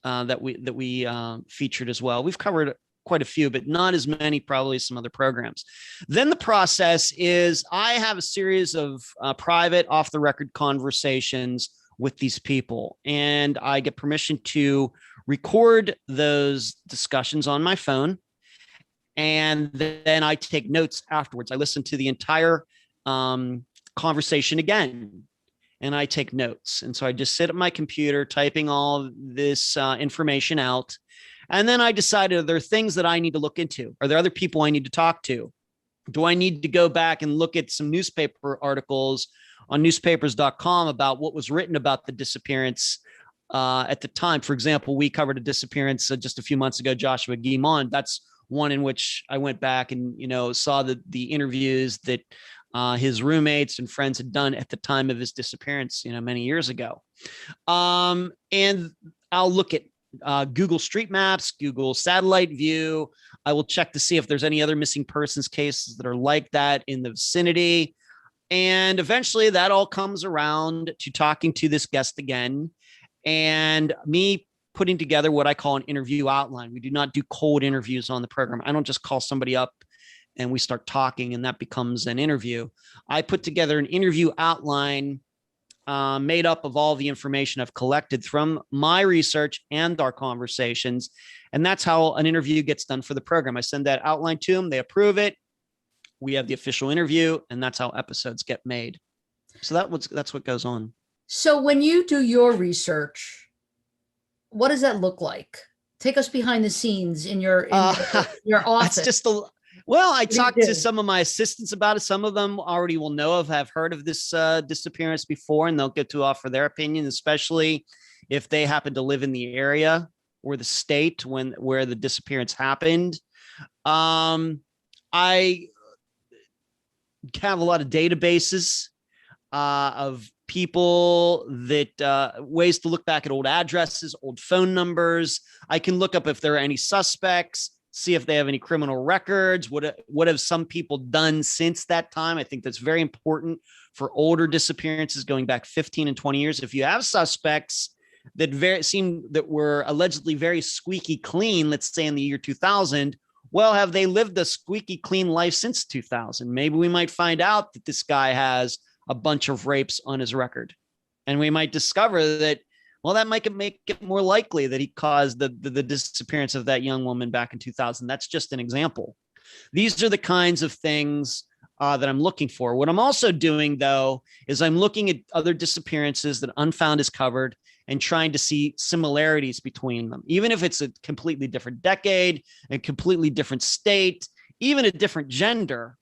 that we featured as well. We've covered quite a few, but not as many probably as some other programs. Then the process is I have a series of private, off-the-record conversations with these people, and I get permission to record those discussions on my phone, and then I take notes afterwards. I listen to the entire conversation again, and I take notes. And so I just sit at my computer typing all this information out, and then I decided, are there things that I need to look into? Are there other people I need to talk to? Do I need to go back and look at some newspaper articles on newspapers.com about what was written about the disappearance at the time? For example, we covered a disappearance just a few months ago, Joshua Guimond. That's one in which I went back and, saw the interviews that his roommates and friends had done at the time of his disappearance, many years ago. And I'll look at Google Street Maps, Google Satellite View. I will check to see if there's any other missing persons cases that are like that in the vicinity. And eventually that all comes around to talking to this guest again and me putting together what I call an interview outline. We do not do cold interviews on the program. I don't just call somebody up and we start talking and that becomes an interview. I put together an interview outline made up of all the information I've collected from my research and our conversations. And that's how an interview gets done for the program. I send that outline to them. They approve it. We have the official interview, and that's how episodes get made. So that's what goes on. So when you do your research, what does that look like? Take us behind the scenes in your office. That's just I talked to some of my assistants about it. Some of them already will know have heard of this disappearance before, and they'll get to offer their opinion, especially if they happen to live in the area or the state where the disappearance happened. I have a lot of databases of people that ways to look back at old addresses, old phone numbers. I can look up if there are any suspects, see if they have any criminal records. What have some people done since that time? I think that's very important for older disappearances going back 15 and 20 years. If you have suspects that were allegedly very squeaky clean, let's say in the year 2000, well, have they lived a squeaky clean life since 2000? Maybe we might find out that this guy has a bunch of rapes on his record. And we might discover that, well, that might make it more likely that he caused the disappearance of that young woman back in 2000. That's just an example. These are the kinds of things that I'm looking for. What I'm also doing, though, is I'm looking at other disappearances that Unfound has covered and trying to see similarities between them, even if it's a completely different decade, a completely different state, even a different gender.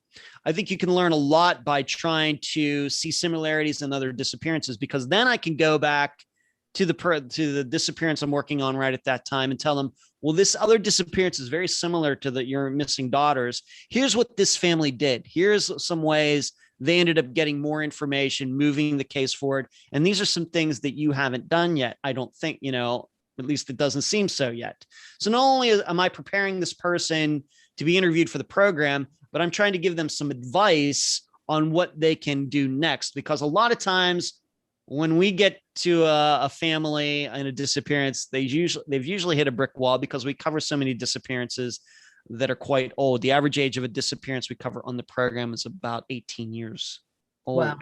I think you can learn a lot by trying to see similarities in other disappearances, because then I can go back to the disappearance I'm working on right at that time and tell them, well, this other disappearance is very similar to your missing daughters. Here's what this family did. Here's some ways they ended up getting more information, moving the case forward. And these are some things that you haven't done yet. I don't think, at least it doesn't seem so yet. So not only am I preparing this person to be interviewed for the program, but I'm trying to give them some advice on what they can do next. Because a lot of times when we get to a family and a disappearance, they've usually hit a brick wall, because we cover so many disappearances that are quite old. The average age of a disappearance we cover on the program is about 18 years old. Wow.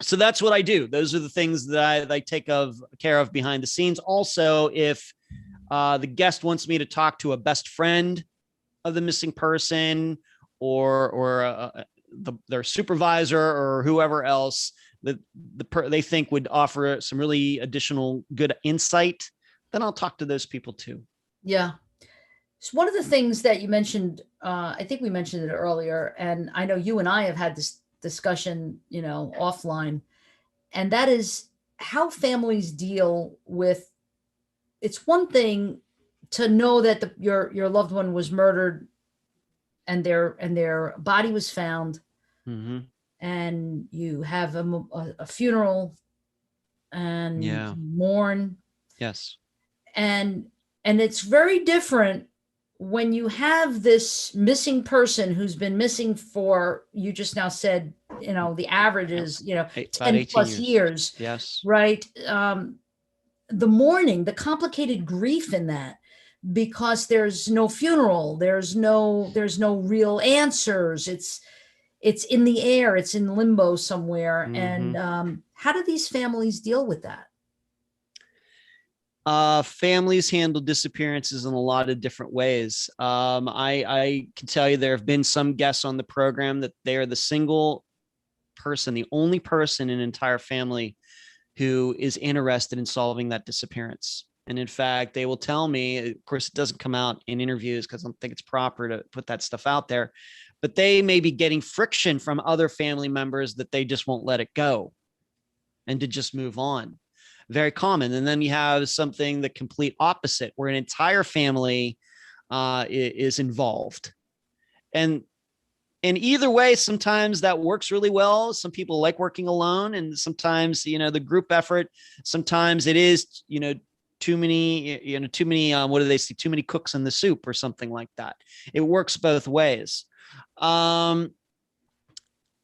So that's what I do. Those are the things that I take care of behind the scenes. Also, if the guest wants me to talk to a best friend of the missing person or their supervisor or whoever else that they think would offer some really additional good insight, then I'll talk to those people too. Yeah. So one of the things that you mentioned, I think we mentioned it earlier, and I know you and I have had this discussion, offline, and that is how families deal with. It's one thing to know that your loved one was murdered, and their body was found, mm-hmm. and you have a funeral, and mourn. Yes, and it's very different when you have this missing person who's been missing for, you just now said, the average is, 10 plus years. Yes. Right. The mourning, the complicated grief in that, because there's no funeral, there's no real answers. It's in the air, it's in limbo somewhere. Mm-hmm. And how do these families deal with that? Families handle disappearances in a lot of different ways. I can tell you there have been some guests on the program that they are the single person, the only person in an entire family who is interested in solving that disappearance. And in fact, they will tell me, of course, it doesn't come out in interviews because I don't think it's proper to put that stuff out there, but they may be getting friction from other family members that they just won't let it go and to just move on. Very common. And then you have something the complete opposite, where an entire family is involved. And either way, sometimes that works really well. Some people like working alone, and sometimes, the group effort, sometimes it is, too many, what do they say? Too many cooks in the soup or something like that. It works both ways.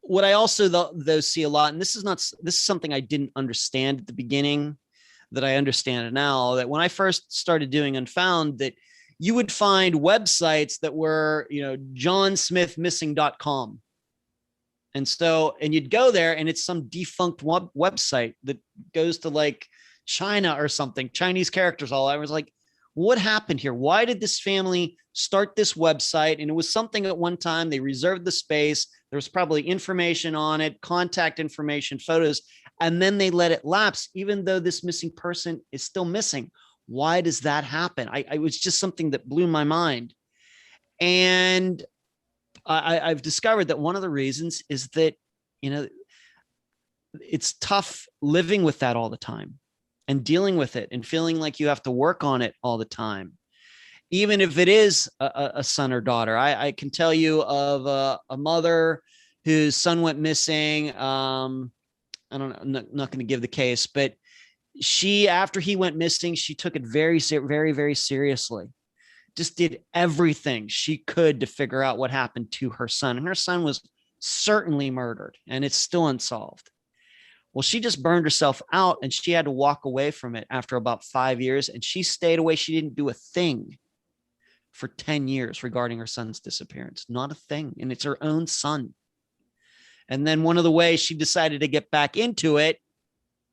What I also though see a lot, and this is something I didn't understand at the beginning that I understand now, that when I first started doing Unfound, that you would find websites that were, johnsmithmissing.com. And you'd go there and it's some defunct website that goes to like China or something, Chinese characters all. I was like, what happened here? Why did this family start this website? And it was something at one time, they reserved the space. There was probably information on it, contact information, photos, and then they let it lapse, even though this missing person is still missing. Why does that happen? I was just something that blew my mind. And I've discovered that one of the reasons is that, it's tough living with that all the time and dealing with it and feeling like you have to work on it all the time. even if it is a son or daughter. I can tell you of a mother whose son went missing. I don't know, I'm not going to give the case, but after he went missing, she took it very, very, very seriously. Just did everything she could to figure out what happened to her son. And her son was certainly murdered, and it's still unsolved. Well, she just burned herself out, and she had to walk away from it after about 5 years. And she stayed away. She didn't do a thing for 10 years regarding her son's disappearance. Not a thing. And it's her own son. And then one of the ways she decided to get back into it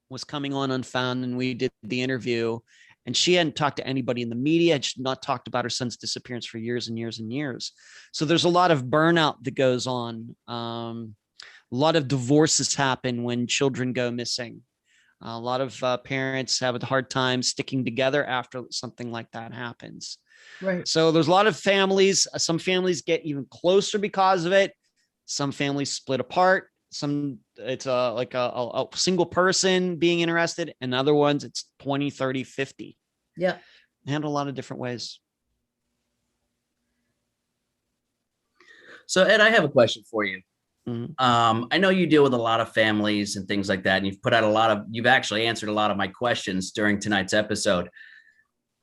was coming on Unfound, and we did the interview. And she hadn't talked to anybody in the media. She'd not talked about her son's disappearance for years and years and years. So there's a lot of burnout that goes on. A lot of divorces happen when children go missing. A lot of parents have a hard time sticking together after something like that happens. Right. So there's a lot of families. Some families get even closer because of it. Some families split apart. It's like a single person being interested, and other ones it's 20, 30, 50. Yeah. Handle a lot of different ways. So Ed, I have a question for you. Mm-hmm. I know you deal with a lot of families and things like that, and you've actually answered a lot of my questions during tonight's episode.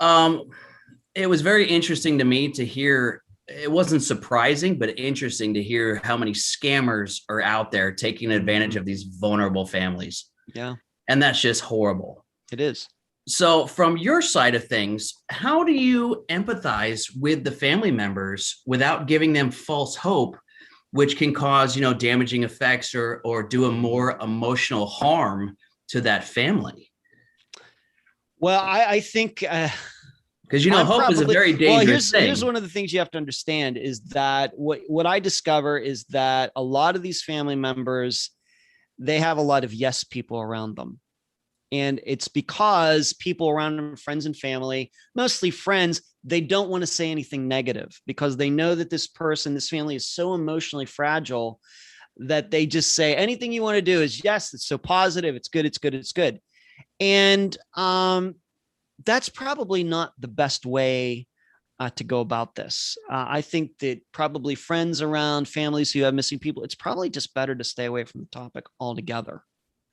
It was very interesting to me to hear. It wasn't surprising, but interesting to hear how many scammers are out there taking advantage of these vulnerable families. Yeah. And that's just horrible. It is. So from your side of things, how do you empathize with the family members without giving them false hope, which can cause, damaging effects or do a more emotional harm to that family? Well, I think, because hope is a very dangerous thing. Here's one of the things you have to understand is that what I discover is that a lot of these family members, they have a lot of yes people around them. And it's because people around them, friends and family, mostly friends, they don't want to say anything negative because they know that this family is so emotionally fragile that they just say anything you want to do is yes, it's so positive, it's good, it's good, it's good. And that's probably not the best way to go about this. I think that probably friends around families who have missing people, it's probably just better to stay away from the topic altogether.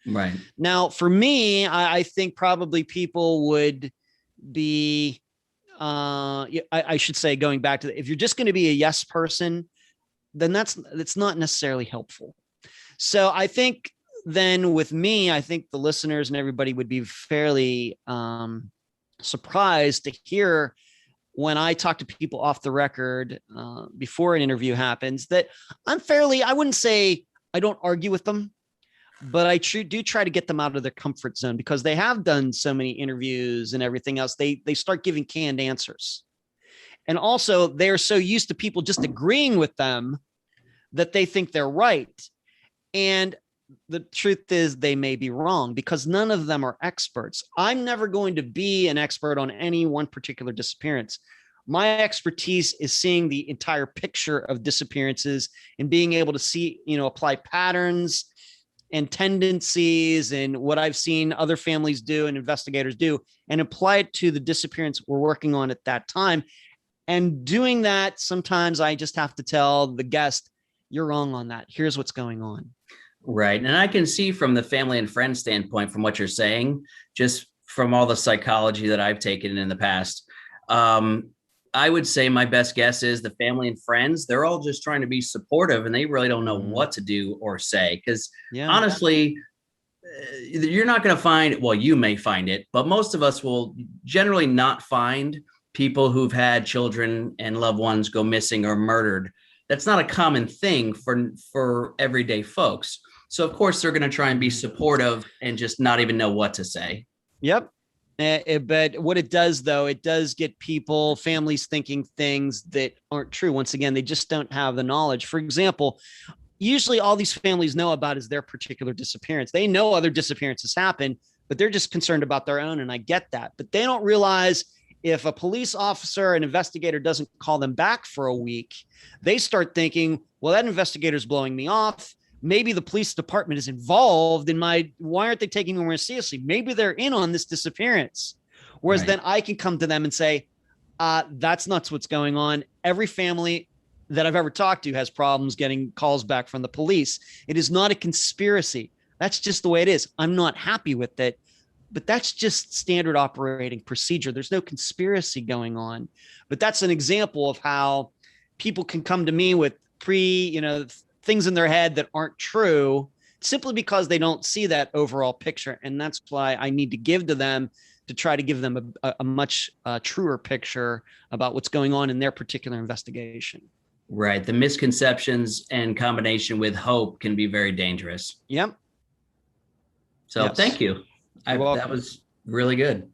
Right. Now, for me, I think probably people would be, I should say, going back to if you're just going to be a yes person, then that's not necessarily helpful. So I think then with me, I think the listeners and everybody would be fairly surprised to hear when I talk to people off the record before an interview happens that I wouldn't say I don't argue with them, but I do try to get them out of their comfort zone because they have done so many interviews and everything else. They start giving canned answers. And also they're so used to people just agreeing with them that they think they're right. And the truth is they may be wrong because none of them are experts. I'm never going to be an expert on any one particular disappearance. My expertise is seeing the entire picture of disappearances and being able to see, apply patterns and tendencies and what I've seen other families do and investigators do and apply it to the disappearance we're working on at that time. And doing that, sometimes I just have to tell the guest, you're wrong on that. Here's what's going on. Right. And I can see from the family and friend standpoint, from what you're saying, just from all the psychology that I've taken in the past, I would say my best guess is the family and friends, they're all just trying to be supportive and they really don't know what to do or say. Because honestly, you're not going to find, well, you may find it, but most of us will generally not find people who've had children and loved ones go missing or murdered. That's not a common thing for everyday folks. So of course they're going to try and be supportive and just not even know what to say. Yep. But what it does, though, it does get families thinking things that aren't true. Once again, they just don't have the knowledge. For example, usually all these families know about is their particular disappearance. They know other disappearances happen, but they're just concerned about their own. And I get that. But they don't realize if a police officer, an investigator doesn't call them back for a week, they start thinking, well, that investigator's blowing me off. Maybe the police department is involved in why aren't they taking me more seriously? Maybe they're in on this disappearance. Whereas then I can come to them and say, That's not what's going on. Every family that I've ever talked to has problems getting calls back from the police. It is not a conspiracy. That's just the way it is. I'm not happy with it, but that's just standard operating procedure. There's no conspiracy going on. But that's an example of how people can come to me with things in their head that aren't true simply because they don't see that overall picture. And that's why I need to give to them to try to give them a much truer picture about what's going on in their particular investigation. Right. The misconceptions in combination with hope can be very dangerous. Yep. So Yes. Thank you. That was really good.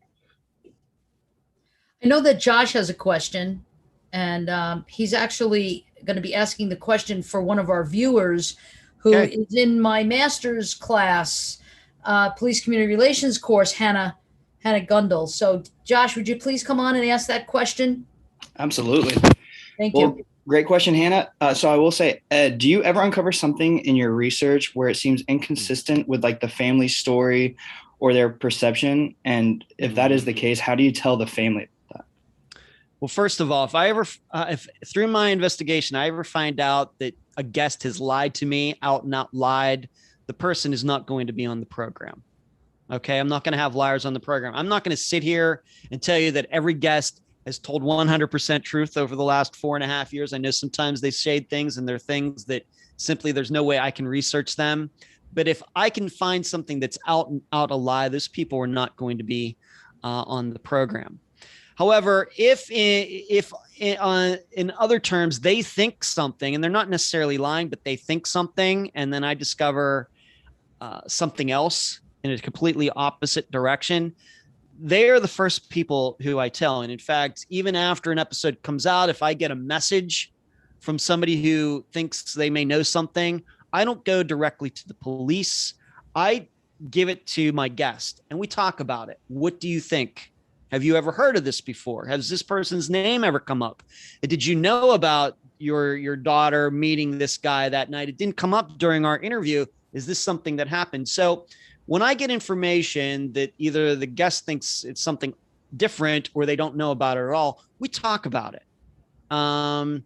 I know that Josh has a question, and he's actually going to be asking the question for one of our viewers who is in my master's class, police community relations course, Hannah Gundel. So Josh, would you please come on and ask that question? Absolutely. Thank you. Great question, Hannah. So I will say, Ed, do you ever uncover something in your research where it seems inconsistent with like the family story or their perception? And if that is the case, how do you tell the family that? Well, first of all, if through my investigation, I ever find out that a guest has lied to me, out and out lied, the person is not going to be on the program. Okay. I'm not going to have liars on the program. I'm not going to sit here and tell you that every guest has told 100% truth over the last 4.5 years. I know sometimes they shade things, and they're things that simply there's no way I can research them. But if I can find something that's out a lie, those people are not going to be on the program. However, if in other terms they think something, and they're not necessarily lying, but they think something, and then I discover something else in a completely opposite direction, they are the first people who I tell. And in fact, even after an episode comes out, if I get a message from somebody who thinks they may know something, I don't go directly to the police. I give it to my guest and we talk about it. What do you think? Have you ever heard of this before? Has this person's name ever come up? Did you know about your daughter meeting this guy that night? It didn't come up during our interview. Is this something that happened? So when I get information that either the guest thinks it's something different or they don't know about it at all, we talk about it. And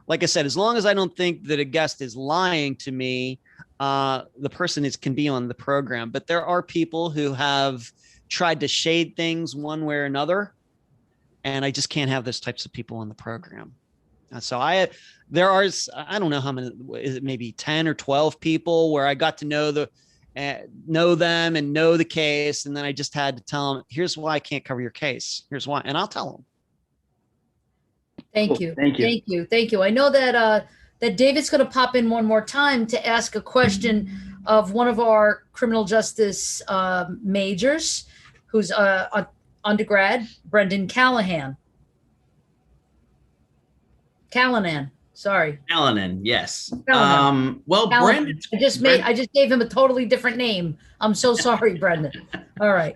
like I said, as long as I don't think that a guest is lying to me, the person can be on the program. But there are people who have tried to shade things one way or another, and I just can't have those types of people on the program. So I don't know how many, is it maybe 10 or 12 people where I got to know them and know the case. And then I just had to tell them, here's why I can't cover your case. Here's why. And I'll tell them. Thank you. I know that David's going to pop in one more time to ask a question of one of our criminal justice majors, who's undergrad, Brendan Callanan. Sorry. Callanan, yes. Callanan. Brendan. I just gave him a totally different name. I'm so sorry, Brendan. All right.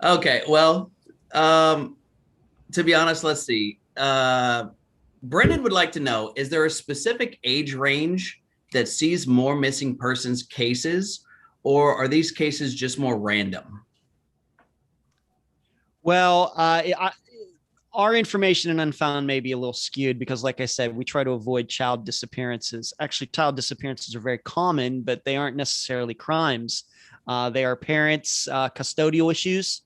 Okay. Well, to be honest, let's see. Brendan would like to know, is there a specific age range that sees more missing persons cases, or are these cases just more random? Well, our information in Unfound may be a little skewed because, like I said, we try to avoid child disappearances. Actually, child disappearances are very common, but they aren't necessarily crimes. They are parents' custodial issues,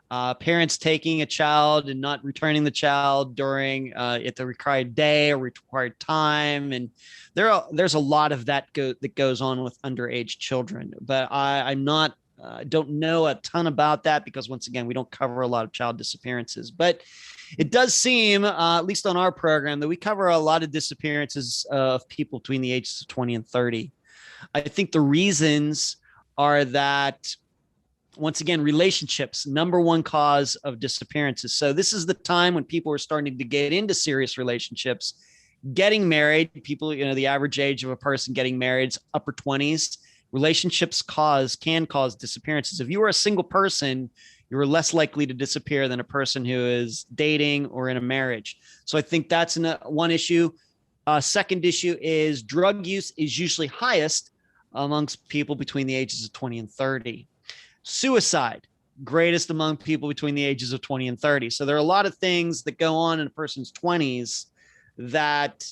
parents taking a child and not returning the child during at the required day or required time. And there's a lot of that goes on with underage children. But I'm not don't know a ton about that because, once again, we don't cover a lot of child disappearances. But it does seem, at least on our program, that we cover a lot of disappearances of people between the ages of 20 and 30. I think the reasons are that, once again, relationships, number one cause of disappearances. So this is the time when people are starting to get into serious relationships, getting married. People, the average age of a person getting married is upper 20s. Relationships can cause disappearances. If you are a single person, you're less likely to disappear than a person who is dating or in a marriage. So I think that's one issue. Second issue is drug use is usually highest amongst people between the ages of 20 and 30. Suicide. greatest among people between the ages of 20 and 30. So there are a lot of things that go on in a person's 20s that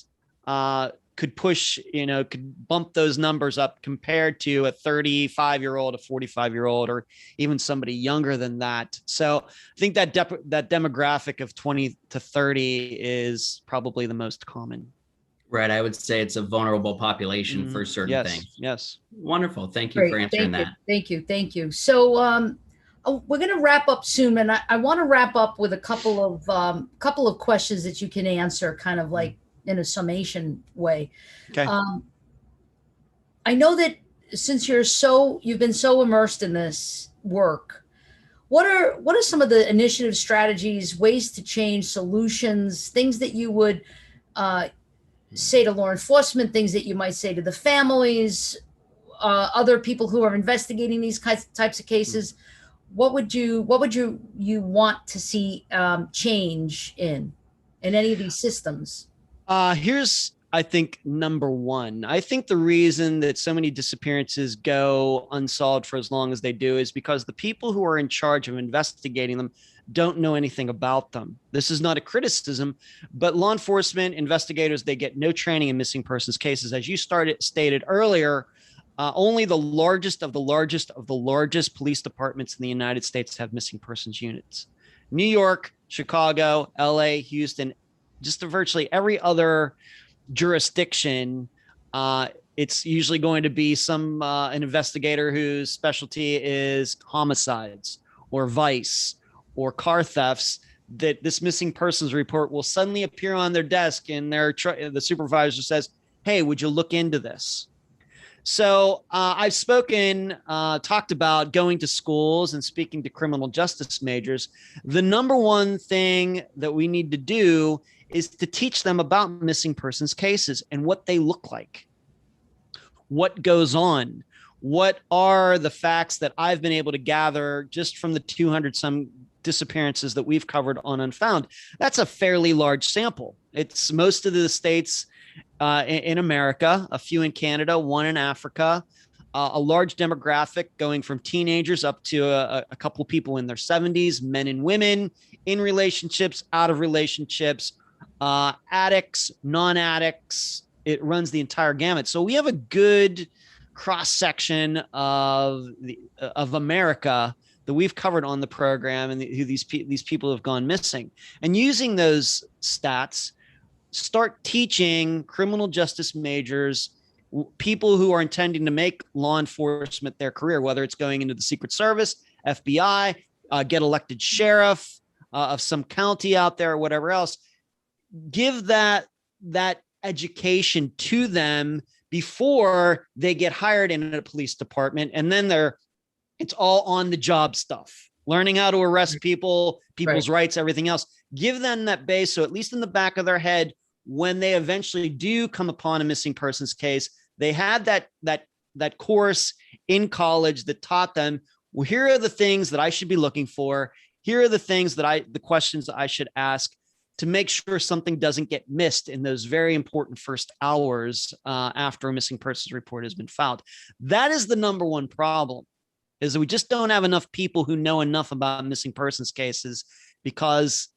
could push, could bump those numbers up compared to a 35-year-old, a 45-year-old, or even somebody younger than that. So I think that that demographic of 20 to 30 is probably the most common. Right. I would say it's a vulnerable population for certain things. Yes. Wonderful. Thank you Great. for answering that. Thank you. So we're going to wrap up soon, and I want to wrap up with a couple of questions that you can answer, kind of like in a summation way. Okay. I know that since you've been so immersed in this work, what are some of the initiative strategies, ways to change, solutions, things that you would say to law enforcement, things that you might say to the families, other people who are investigating these types of cases? What would you want to see change in any of these systems? Here's, I think, number one. I think the reason that so many disappearances go unsolved for as long as they do is because the people who are in charge of investigating them don't know anything about them. This is not a criticism, but law enforcement investigators, they get no training in missing persons cases. As you stated earlier, only the largest of the largest police departments in the United States have missing persons units. New York, Chicago, LA, Houston, just virtually every other jurisdiction, it's usually going to be an investigator whose specialty is homicides or vice or car thefts, that this missing persons report will suddenly appear on their desk, and the supervisor says, "Hey, would you look into this?" So I've talked about going to schools and speaking to criminal justice majors. The number one thing that we need to do is to teach them about missing persons cases and what they look like, what goes on, what are the facts that I've been able to gather just from the 200 some disappearances that we've covered on Unfound. That's a fairly large sample. It's most of the states in America, a few in Canada, one in Africa, a large demographic going from teenagers up to a couple of people in their 70s, men and women, in relationships, out of relationships, addicts, non-addicts. It runs the entire gamut. So we have a good cross-section of America that we've covered on the program, and who these people have gone missing. And using those stats, start teaching criminal justice majors, people who are intending to make law enforcement their career, whether it's going into the Secret Service, FBI, get elected sheriff of some county out there or whatever else. Give that education to them before they get hired in a police department. And then it's all on the job stuff, learning how to arrest people's rights, everything else. Give them that base. So at least in the back of their head, when they eventually do come upon a missing persons case, they had that course in college that taught them, well, here are the things that I should be looking for. Here are the questions that I should ask to make sure something doesn't get missed in those very important first hours after a missing persons report has been filed. That is the number one problem, is that we just don't have enough people who know enough about missing persons cases, because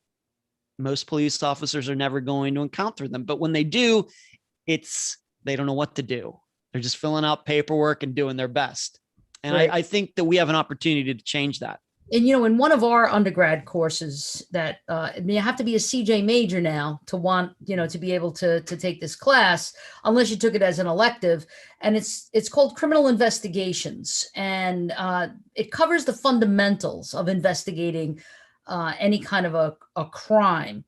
most police officers are never going to encounter them. But when they do, they don't know what to do. They're just filling out paperwork and doing their best. And I think that we have an opportunity to change that. And, in one of our undergrad courses that you have to be a CJ major now to want, to be able to take this class, unless you took it as an elective. And it's called Criminal Investigations. And it covers the fundamentals of investigating any kind of a crime,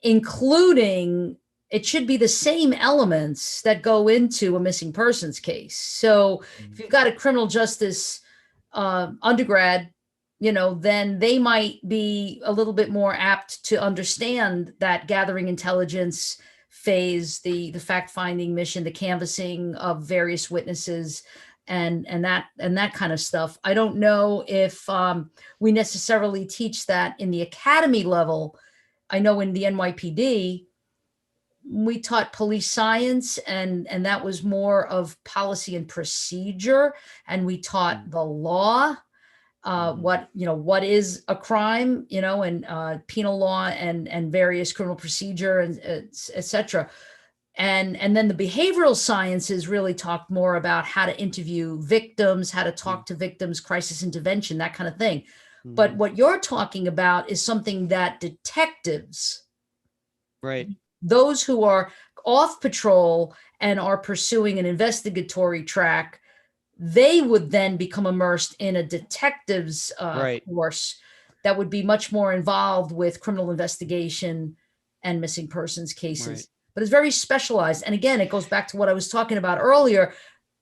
including, it should be the same elements that go into a missing persons case. So if you've got a criminal justice undergrad, then they might be a little bit more apt to understand that gathering intelligence phase, the fact-finding mission, the canvassing of various witnesses, and that kind of stuff. I don't know if we necessarily teach that in the academy level. I know in the NYPD, we taught police science, and that was more of policy and procedure, and we taught the law. what is a crime, and penal law and various criminal procedure and et cetera. And then the behavioral sciences really talk more about how to interview victims, how to talk to victims, crisis intervention, that kind of thing. But what you're talking about is something that detectives, Right. those who are off patrol and are pursuing an investigatory track, they would then become immersed in a detective's Right. course that would be much more involved with criminal investigation and missing persons cases. Right. But it's very specialized. And again, it goes back to what I was talking about earlier.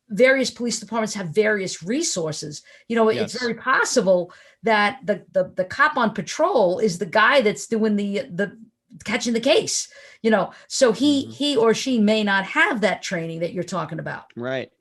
Various police departments have various resources. Yes. It's very possible that the cop on patrol is the guy that's doing the catching the case, so he or she may not have that training that you're talking about. Right.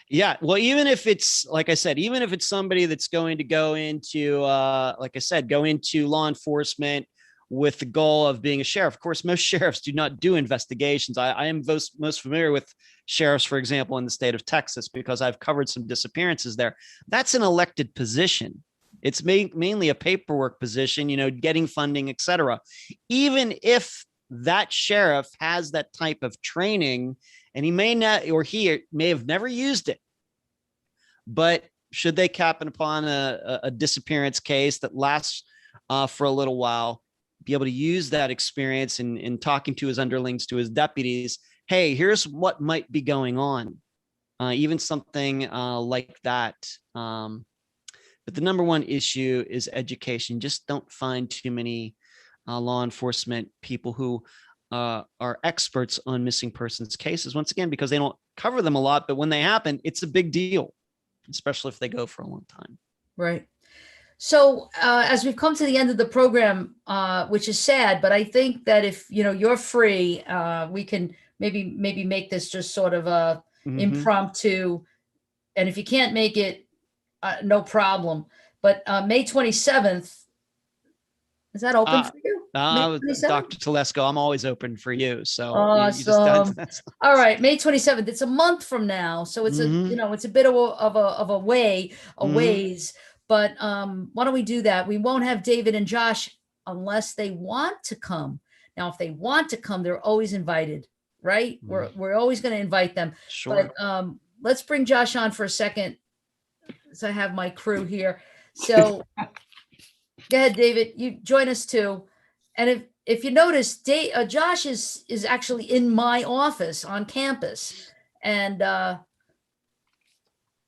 Yeah. Well, even if it's, like I said, even if it's somebody that's going to go into, go into law enforcement with the goal of being a sheriff. Of course, most sheriffs do not do investigations. I am most familiar with sheriffs, for example, in the state of Texas, because I've covered some disappearances there. That's an elected position. It's mainly a paperwork position, getting funding, et cetera. Even if that sheriff has that type of training, and he may not, or he may have never used it, but should they happen upon a disappearance case that lasts for a little while, be able to use that experience in talking to his underlings, to his deputies, hey, here's what might be going on, even something like that. But the number one issue is education. Just don't find too many law enforcement people who are experts on missing persons cases, once again, because they don't cover them a lot, but when they happen, it's a big deal, especially if they go for a long time. Right. So as we've come to the end of the program, which is sad, but I think that if you're free, we can maybe make this just sort of a impromptu. And if you can't make it, no problem. But May 27th, is that open for you? Dr. Telesco, I'm always open for you. So awesome. All right, May 27th. It's a month from now, so it's it's a bit of a ways. But why don't we do that? We won't have David and Josh unless they want to come. Now, if they want to come, they're always invited, right? We're always going to invite them. Sure. But let's bring Josh on for a second. So I have my crew here. So go ahead, David. You join us too. And if you notice, Josh is actually in my office on campus, and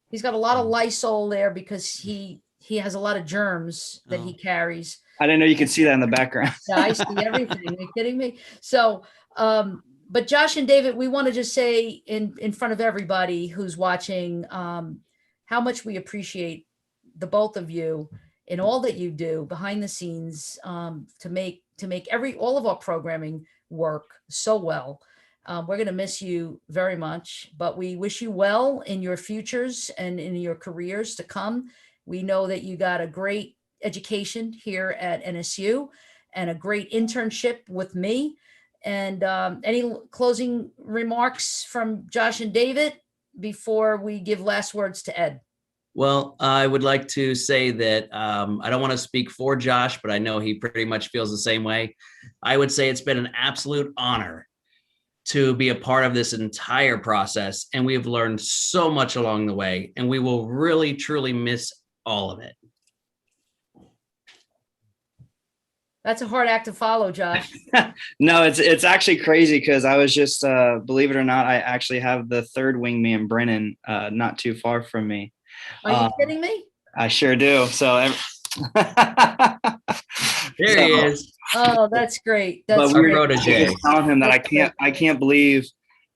he's got a lot of Lysol there because he has a lot of germs that he carries. I didn't know you could see that in the background. Yeah, I see everything. Are you kidding me? So, but Josh and David, we want to just say in front of everybody who's watching, how much we appreciate the both of you in all that you do behind the scenes, to make all of our programming work so well. We're going to miss you very much, but we wish you well in your futures and in your careers to come. We know that you got a great education here at NSU and a great internship with me. And any closing remarks from Josh and David before we give last words to Ed? Well, I would like to say that I don't want to speak for Josh, but I know he pretty much feels the same way. I would say it's been an absolute honor to be a part of this entire process, and we have learned so much along the way, and we will really, truly miss all of it. That's a hard act to follow, Josh. No, it's actually crazy because I was just, believe it or not, I actually have the third wingman, Brennan, not too far from me. Are you kidding me? I sure do. So there he is. Oh, that's great. That's great. Protege. Just telling him that I can't believe,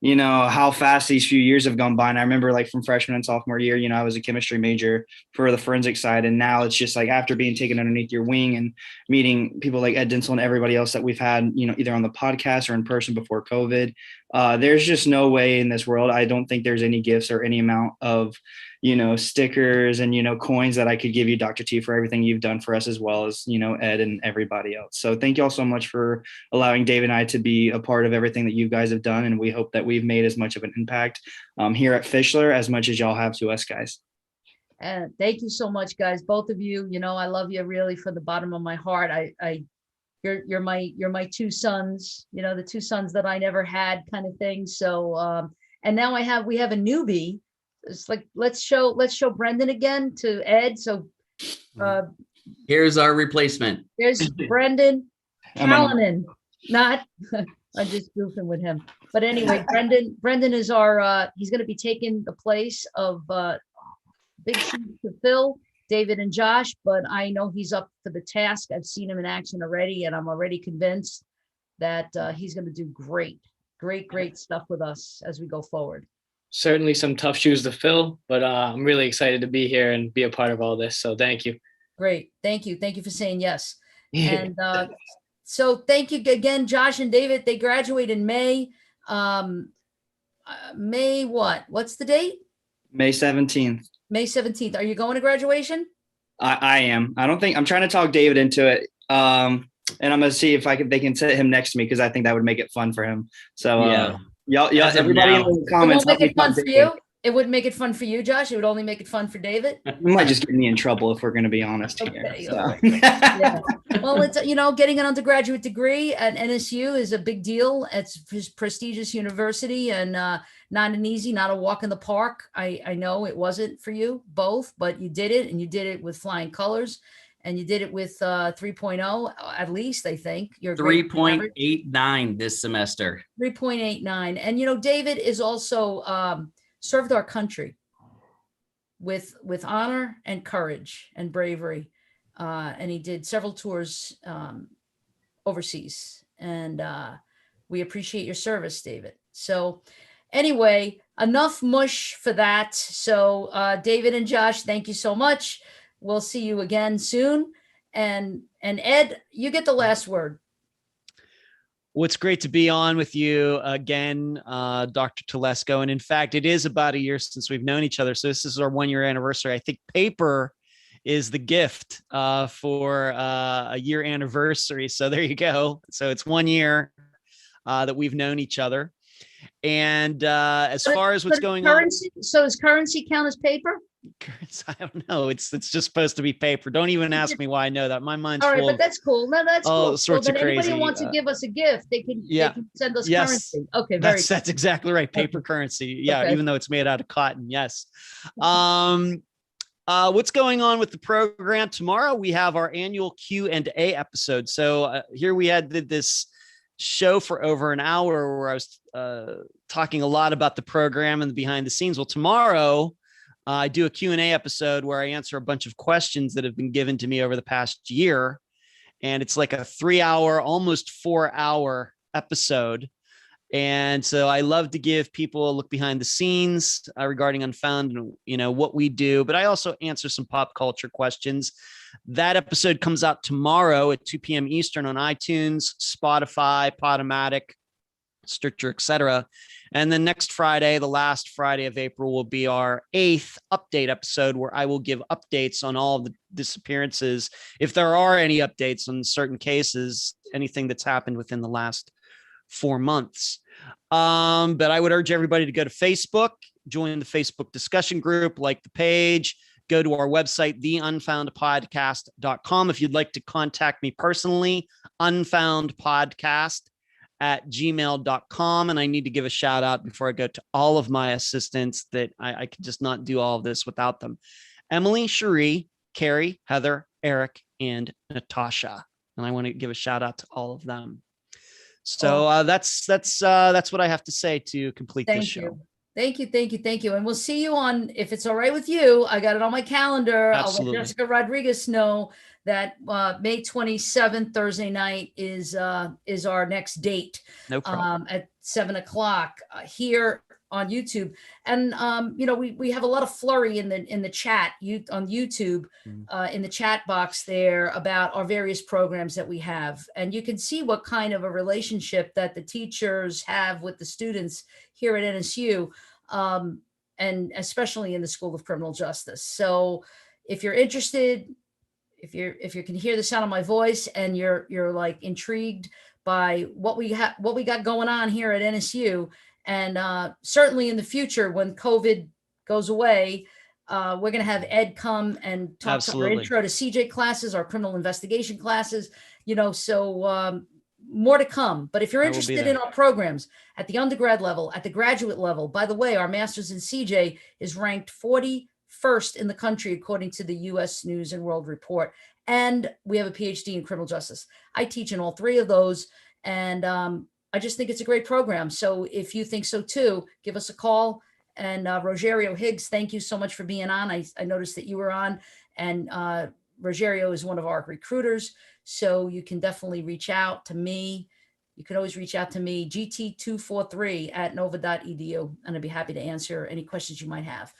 how fast these few years have gone by. And I remember like from freshman and sophomore year, I was a chemistry major for the forensic side. And now it's just like after being taken underneath your wing and meeting people like Ed Dentzel and everybody else that we've had, either on the podcast or in person before COVID, there's just no way in this world. I don't think there's any gifts or any amount of, stickers and, coins that I could give you, Dr. T, for everything you've done for us, as well as, Ed and everybody else. So thank you all so much for allowing Dave and I to be a part of everything that you guys have done. And we hope that we've made as much of an impact here at Fischler as much as y'all have to us guys. And thank you so much, guys. Both of you, I love you really from the bottom of my heart. You're my two sons, the two sons that I never had, kind of thing. So, and now we have a newbie. It's like, let's show Brendan again to Ed. So, Here's our replacement. there's Brendan I'm on- Callanan. Not, I'm just goofing with him. But anyway, Brendan is he's going to be taking the place of big shoes to fill, David and Josh, but I know he's up for the task. I've seen him in action already, and I'm already convinced that he's going to do great stuff with us as we go forward. Certainly some tough shoes to fill, but I'm really excited to be here and be a part of all this. So thank you. Great. Thank you. Thank you for saying yes. And so thank you again, Josh and David. They graduate in May. May what? What's the date? May 17th. May 17th. Are you going to graduation? I am. I don't think I'm trying to talk David into it. And I'm gonna see if they can sit him next to me because I think that would make it fun for him. So y'all, As of everybody in now. the It comments. won't make help me it fun talk for David. you. It wouldn't make it fun for you, Josh. It would only make it fun for David. It might just get me in trouble if we're going to be honest here. Okay, So. all right. Yeah. Well, it's getting an undergraduate degree at NSU is a big deal. It's a prestigious university and not a walk in the park. I know it wasn't for you both, but you did it, and you did it with flying colors, and you did it with 3.0 at least. I think you're 3.89 this semester. 3.89, and David is also served our country with honor and courage and bravery. And he did several tours overseas. And we appreciate your service, David. So anyway, enough mush for that. So David and Josh, thank you so much. We'll see you again soon. And Ed, you get the last word. Well, it's great to be on with you again, Dr. Telesco. And in fact, it is about a year since we've known each other. So this is our 1-year anniversary. I think paper is the gift for a year anniversary. So there you go. So it's 1 year that we've known each other. And as far as what's going on. So does currency count as paper? I don't know. It's just supposed to be paper. Don't even ask me why I know that. My mind's all right, full but of that's cool. No, that's all cool. sorts of Anybody crazy. who wants to give us a gift, they can send us Yes. currency. Okay, very good. That's exactly right. Paper currency. Yeah, Okay. even though it's made out of cotton. Yes. What's going on with the program? Tomorrow we have our annual Q&A episode. So here we did this show for over an hour where I was talking a lot about the program and the behind the scenes. Well, tomorrow I do a Q&A episode where I answer a bunch of questions that have been given to me over the past year. And it's like a 3-hour, almost 4-hour episode. And so I love to give people a look behind the scenes regarding Unfound and, what we do, but I also answer some pop culture questions. That episode comes out tomorrow at 2 p.m. Eastern on iTunes, Spotify, Podomatic, Stitcher, etc. And then next Friday, the last Friday of April, will be our 8th update episode where I will give updates on all of the disappearances. If there are any updates on certain cases, anything that's happened within the last 4 months. But I would urge everybody to go to Facebook, join the Facebook discussion group, like the page, go to our website, theunfoundpodcast.com. If you'd like to contact me personally, unfoundpodcast@gmail.com. And I need to give a shout out before I go to all of my assistants that I could just not do all of this without them. Emily, Cherie, Carrie, Heather, Eric, and Natasha. And I want to give a shout out to all of them. So that's what I have to say to complete this show. Thank you. And we'll see you on, if it's all right with you, I got it on my calendar. Absolutely. I'll let Jessica Rodriguez know that May 27th, Thursday night is our next date. No problem. At 7:00 here on YouTube. And we have a lot of flurry in the chat on YouTube, in the chat box there about our various programs that we have. And you can see what kind of a relationship that the teachers have with the students here at NSU, and especially in the School of Criminal Justice. So if you're interested, if you can hear the sound of my voice and you're like intrigued by what we got going on here at NSU, and certainly in the future when COVID goes away, We're going to have Ed come and talk to our Absolutely. intro to CJ classes, our criminal investigation classes, so more to come. But if you're I will be interested there. in our programs at the undergrad level, at the graduate level, by the way, our master's in CJ is ranked 41st in the country, according to the US News and World Report. And we have a PhD in criminal justice. I teach in all three of those. And I just think it's a great program. So if you think so too, give us a call. And Rogerio Higgs, thank you so much for being on. I noticed that you were on, and Rogerio is one of our recruiters. So you can definitely reach out to me. You can always reach out to me, gt243@nova.edu, and I'd be happy to answer any questions you might have.